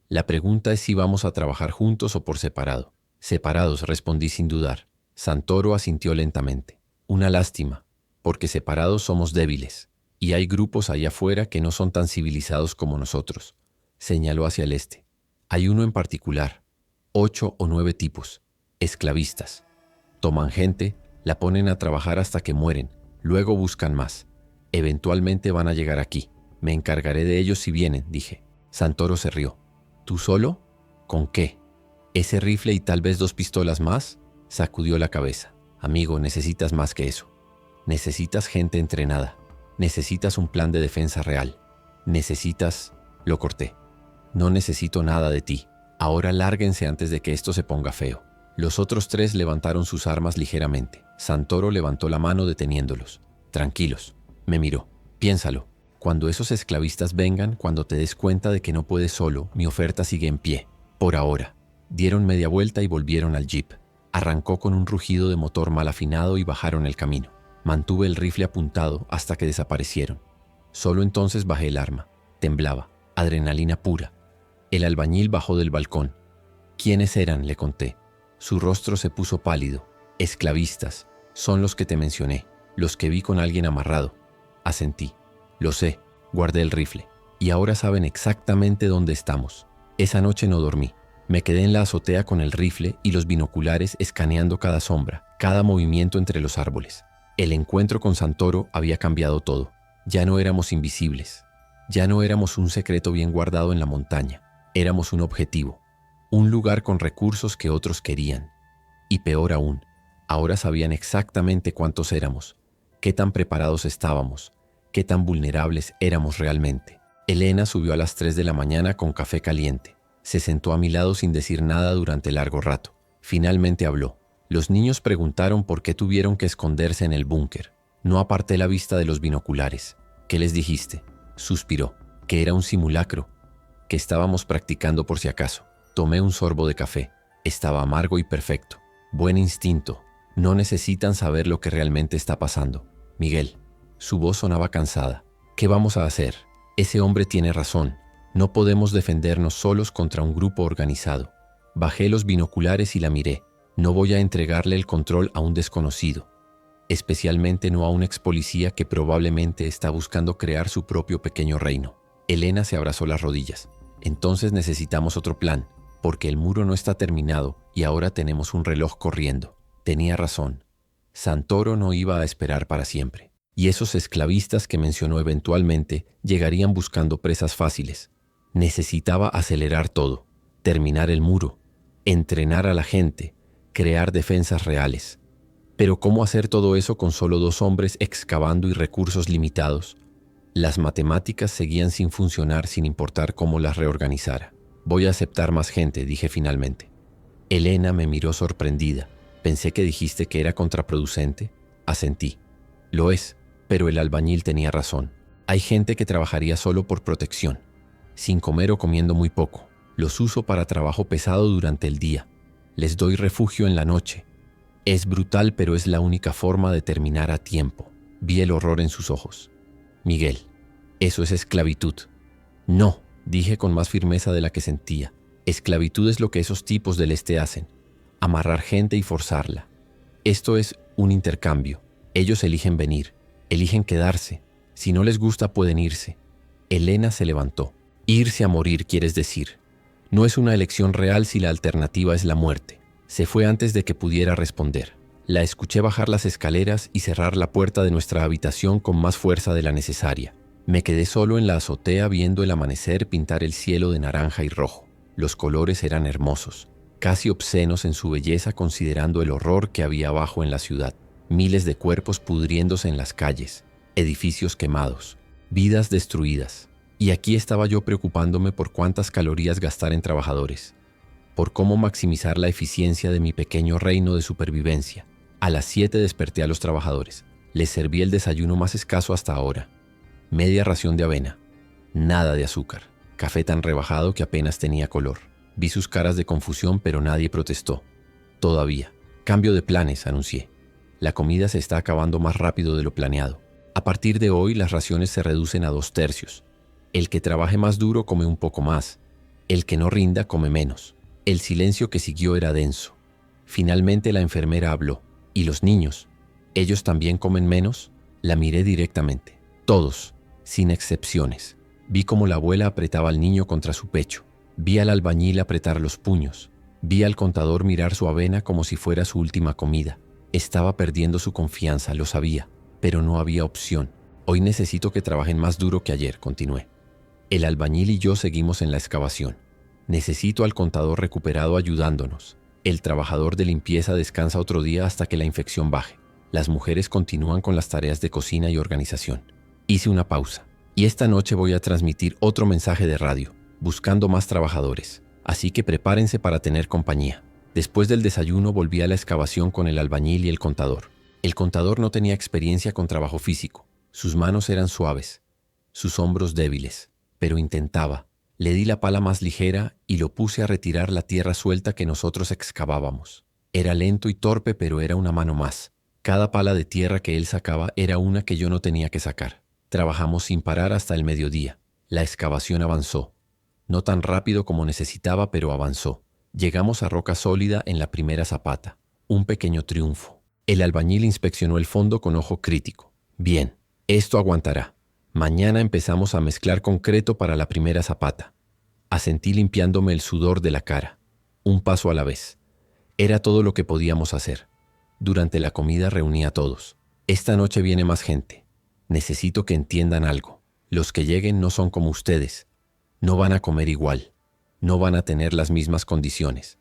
La pregunta es si vamos a trabajar juntos o por separado». «Separados», respondí sin dudar. Santoro asintió lentamente. «Una lástima, porque separados somos débiles. Y hay grupos allá afuera que no son tan civilizados como nosotros». Señaló hacia el este. «Hay uno en particular. 8 o 9 tipos. Esclavistas. Toman gente, la ponen a trabajar hasta que mueren. Luego buscan más. Eventualmente van a llegar aquí. Me encargaré de ellos si vienen», dije. Santoro se rió. «¿Tú solo? ¿Con qué? ¿Ese rifle y tal vez 2 pistolas más?». Sacudió la cabeza. «Amigo, necesitas más que eso. Necesitas gente entrenada. Necesitas un plan de defensa real. Necesitas...». Lo corté. «No necesito nada de ti. Ahora lárguense antes de que esto se ponga feo». Los otros 3 levantaron sus armas ligeramente. Santoro levantó la mano deteniéndolos. «Tranquilos». Me miró. «Piénsalo. Cuando esos esclavistas vengan, cuando te des cuenta de que no puedes solo, mi oferta sigue en pie. Por ahora. Dieron media vuelta y volvieron al jeep. Arrancó con un rugido de motor mal afinado y bajaron el camino. Mantuve el rifle apuntado hasta que desaparecieron. Solo entonces bajé el arma. Temblaba. Adrenalina pura. El albañil bajó del balcón. ¿Quiénes eran?, le conté. Su rostro se puso pálido. Esclavistas. Son los que te mencioné. Los que vi con alguien amarrado. Asentí. Lo sé. Guardé el rifle. Y ahora saben exactamente dónde estamos. Esa noche no dormí. Me quedé en la azotea con el rifle y los binoculares escaneando cada sombra, cada movimiento entre los árboles. El encuentro con Santoro había cambiado todo. Ya no éramos invisibles. Ya no éramos un secreto bien guardado en la montaña. Éramos un objetivo. Un lugar con recursos que otros querían. Y peor aún, ahora sabían exactamente cuántos éramos, qué tan preparados estábamos, qué tan vulnerables éramos realmente. Elena subió a las 3 de la mañana con café caliente. Se sentó a mi lado sin decir nada durante largo rato. Finalmente habló. Los niños preguntaron por qué tuvieron que esconderse en el búnker. No aparté la vista de los binoculares. ¿Qué les dijiste? Suspiró. Que era un simulacro, que estábamos practicando por si acaso. Tomé un sorbo de café. Estaba amargo y perfecto. Buen instinto. No necesitan saber lo que realmente está pasando. Miguel. Su voz sonaba cansada. ¿Qué vamos a hacer? Ese hombre tiene razón. No podemos defendernos solos contra un grupo organizado. Bajé los binoculares y la miré. No voy a entregarle el control a un desconocido. Especialmente no a un ex policía que probablemente está buscando crear su propio pequeño reino. Elena se abrazó las rodillas. Entonces necesitamos otro plan, porque el muro no está terminado y ahora tenemos un reloj corriendo. Tenía razón. Santoro no iba a esperar para siempre. Y esos esclavistas que mencionó eventualmente llegarían buscando presas fáciles. Necesitaba acelerar todo, terminar el muro, entrenar a la gente, crear defensas reales. Pero ¿cómo hacer todo eso con solo 2 hombres excavando y recursos limitados? Las matemáticas seguían sin funcionar sin importar cómo las reorganizara. Voy a aceptar más gente, dije finalmente. Elena me miró sorprendida. Pensé que dijiste que era contraproducente. Asentí. Lo es, pero el albañil tenía razón. Hay gente que trabajaría solo por protección, sin comer o comiendo muy poco. Los uso para trabajo pesado durante el día. Les doy refugio en la noche. Es brutal, pero es la única forma de terminar a tiempo. Vi el horror en sus ojos. Miguel, eso es esclavitud. No, dije con más firmeza de la que sentía. Esclavitud es lo que esos tipos del este hacen. Amarrar gente y forzarla. Esto es un intercambio. Ellos eligen venir, eligen quedarse. Si no les gusta pueden irse. Elena se levantó. Irse a morir, quieres decir. No es una elección real si la alternativa es la muerte. Se fue antes de que pudiera responder. La escuché bajar las escaleras y cerrar la puerta de nuestra habitación con más fuerza de la necesaria. Me quedé solo en la azotea viendo el amanecer pintar el cielo de naranja y rojo. Los colores eran hermosos, casi obscenos en su belleza considerando el horror que había abajo en la ciudad. Miles de cuerpos pudriéndose en las calles, edificios quemados, vidas destruidas. Y aquí estaba yo preocupándome por cuántas calorías gastar en trabajadores, por cómo maximizar la eficiencia de mi pequeño reino de supervivencia. A las 7 desperté a los trabajadores. Les serví el desayuno más escaso hasta ahora. Media ración de avena, nada de azúcar, café tan rebajado que apenas tenía color. Vi sus caras de confusión, pero nadie protestó. Todavía. Cambio de planes, anuncié. La comida se está acabando más rápido de lo planeado. A partir de hoy las raciones se reducen a 2/3. El que trabaje más duro come un poco más. El que no rinda come menos. El silencio que siguió era denso. Finalmente la enfermera habló. ¿Y los niños? ¿Ellos también comen menos? La miré directamente. Todos, sin excepciones. Vi cómo la abuela apretaba al niño contra su pecho. Vi al albañil apretar los puños. Vi al contador mirar su avena como si fuera su última comida. Estaba perdiendo su confianza, lo sabía, pero no había opción. Hoy necesito que trabajen más duro que ayer, continué. El albañil y yo seguimos en la excavación. Necesito al contador recuperado ayudándonos. El trabajador de limpieza descansa otro día hasta que la infección baje. Las mujeres continúan con las tareas de cocina y organización. Hice una pausa. Y esta noche voy a transmitir otro mensaje de radio, buscando más trabajadores. Así que prepárense para tener compañía. Después del desayuno volví a la excavación con el albañil y el contador. El contador no tenía experiencia con trabajo físico. Sus manos eran suaves. sus hombros débiles, pero intentaba. Le di la pala más ligera y lo puse a retirar la tierra suelta que nosotros excavábamos. Era lento y torpe, pero era una mano más. Cada pala de tierra que él sacaba era una que yo no tenía que sacar. Trabajamos sin parar hasta el mediodía. La excavación avanzó. No tan rápido como necesitaba, pero avanzó. Llegamos a roca sólida en la primera zapata. Un pequeño triunfo. El albañil inspeccionó el fondo con ojo crítico. Bien, esto aguantará. Mañana empezamos a mezclar concreto para la primera zapata. Asentí limpiándome el sudor de la cara. Un paso a la vez. Era todo lo que podíamos hacer. Durante la comida reuní a todos. Esta noche viene más gente. Necesito que entiendan algo. Los que lleguen no son como ustedes. No van a comer igual. No van a tener las mismas condiciones.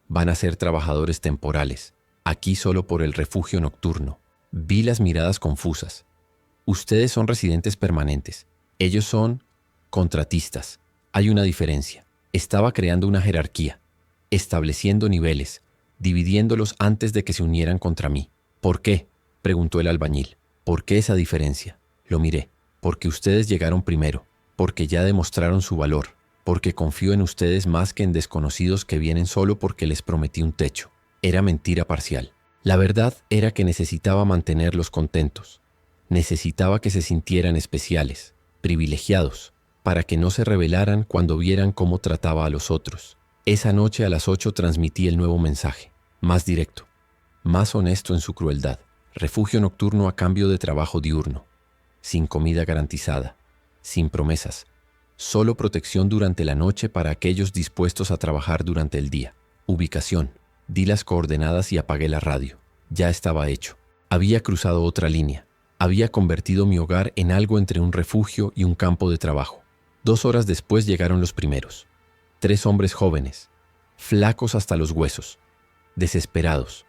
Van a ser trabajadores temporales. Aquí solo por el refugio nocturno. Vi las miradas confusas. Ustedes son residentes permanentes. Ellos son contratistas. Hay una diferencia. Estaba creando una jerarquía, estableciendo niveles, dividiéndolos antes de que se unieran contra mí. ¿Por qué?, preguntó el albañil. ¿Por qué esa diferencia? Lo miré. Porque ustedes llegaron primero, porque ya demostraron su valor, porque confío en ustedes más que en desconocidos que vienen solo porque les prometí un techo. Era mentira parcial. La verdad era que necesitaba mantenerlos contentos. Necesitaba que se sintieran especiales, privilegiados, para que no se rebelaran cuando vieran cómo trataba a los otros. Esa noche a las 8 transmití el nuevo mensaje, más directo, más honesto en su crueldad. Refugio nocturno a cambio de trabajo diurno, sin comida garantizada, sin promesas, solo protección durante la noche para aquellos dispuestos a trabajar durante el día. Ubicación, di las coordenadas y apagué la radio. Ya estaba hecho. Había cruzado otra línea. Había convertido mi hogar en algo entre un refugio y un campo de trabajo. 2 horas después llegaron los primeros. 3 hombres jóvenes, flacos hasta los huesos, desesperados.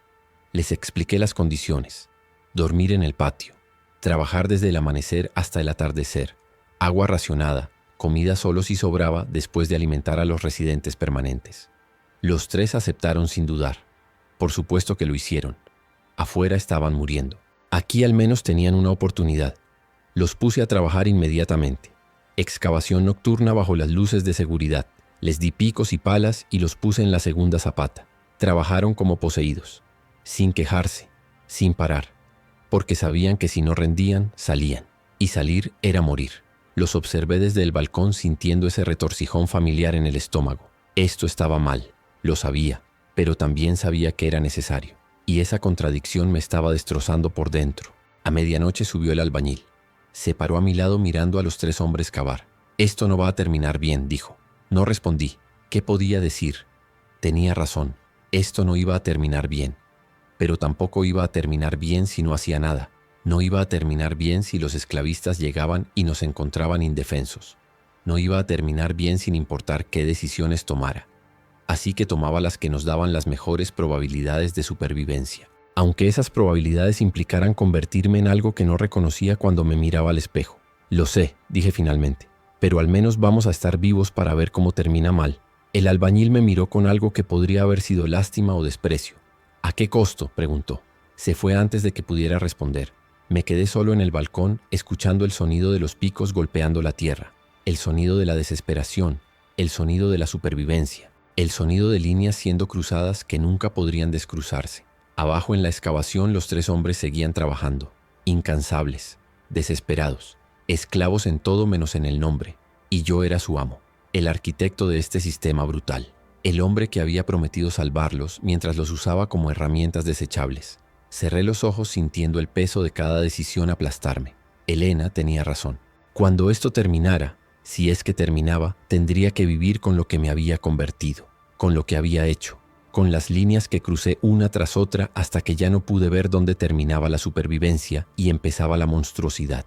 Les expliqué las condiciones. Dormir en el patio, trabajar desde el amanecer hasta el atardecer, agua racionada, comida solo si sobraba después de alimentar a los residentes permanentes. Los 3 aceptaron sin dudar. Por supuesto que lo hicieron. Afuera estaban muriendo. Aquí al menos tenían una oportunidad. Los puse a trabajar inmediatamente. Excavación nocturna bajo las luces de seguridad. Les di picos y palas y los puse en la segunda zapata. Trabajaron como poseídos, sin quejarse, sin parar, porque sabían que si no rendían, salían. Y salir era morir. Los observé desde el balcón sintiendo ese retorcijón familiar en el estómago. Esto estaba mal, lo sabía, pero también sabía que era necesario. Y esa contradicción me estaba destrozando por dentro. A medianoche subió el albañil. Se paró a mi lado mirando a los 3 hombres cavar. Esto no va a terminar bien, dijo. No respondí. ¿Qué podía decir? Tenía razón. Esto no iba a terminar bien. Pero tampoco iba a terminar bien si no hacía nada. No iba a terminar bien si los esclavistas llegaban y nos encontraban indefensos. No iba a terminar bien sin importar qué decisiones tomara. Así que tomaba las que nos daban las mejores probabilidades de supervivencia, aunque esas probabilidades implicaran convertirme en algo que no reconocía cuando me miraba al espejo. Lo sé, dije finalmente, pero al menos vamos a estar vivos para ver cómo termina mal. El albañil me miró con algo que podría haber sido lástima o desprecio. ¿A qué costo?, preguntó. Se fue antes de que pudiera responder. Me quedé solo en el balcón, escuchando el sonido de los picos golpeando la tierra, el sonido de la desesperación, el sonido de la supervivencia. El sonido de líneas siendo cruzadas que nunca podrían descruzarse. Abajo en la excavación los 3 hombres seguían trabajando, incansables, desesperados, esclavos en todo menos en el nombre, y yo era su amo, el arquitecto de este sistema brutal, el hombre que había prometido salvarlos mientras los usaba como herramientas desechables. Cerré los ojos sintiendo el peso de cada decisión aplastarme. Elena tenía razón. Cuando esto terminara, si es que terminaba, tendría que vivir con lo que me había convertido, con lo que había hecho, con las líneas que crucé una tras otra hasta que ya no pude ver dónde terminaba la supervivencia y empezaba la monstruosidad.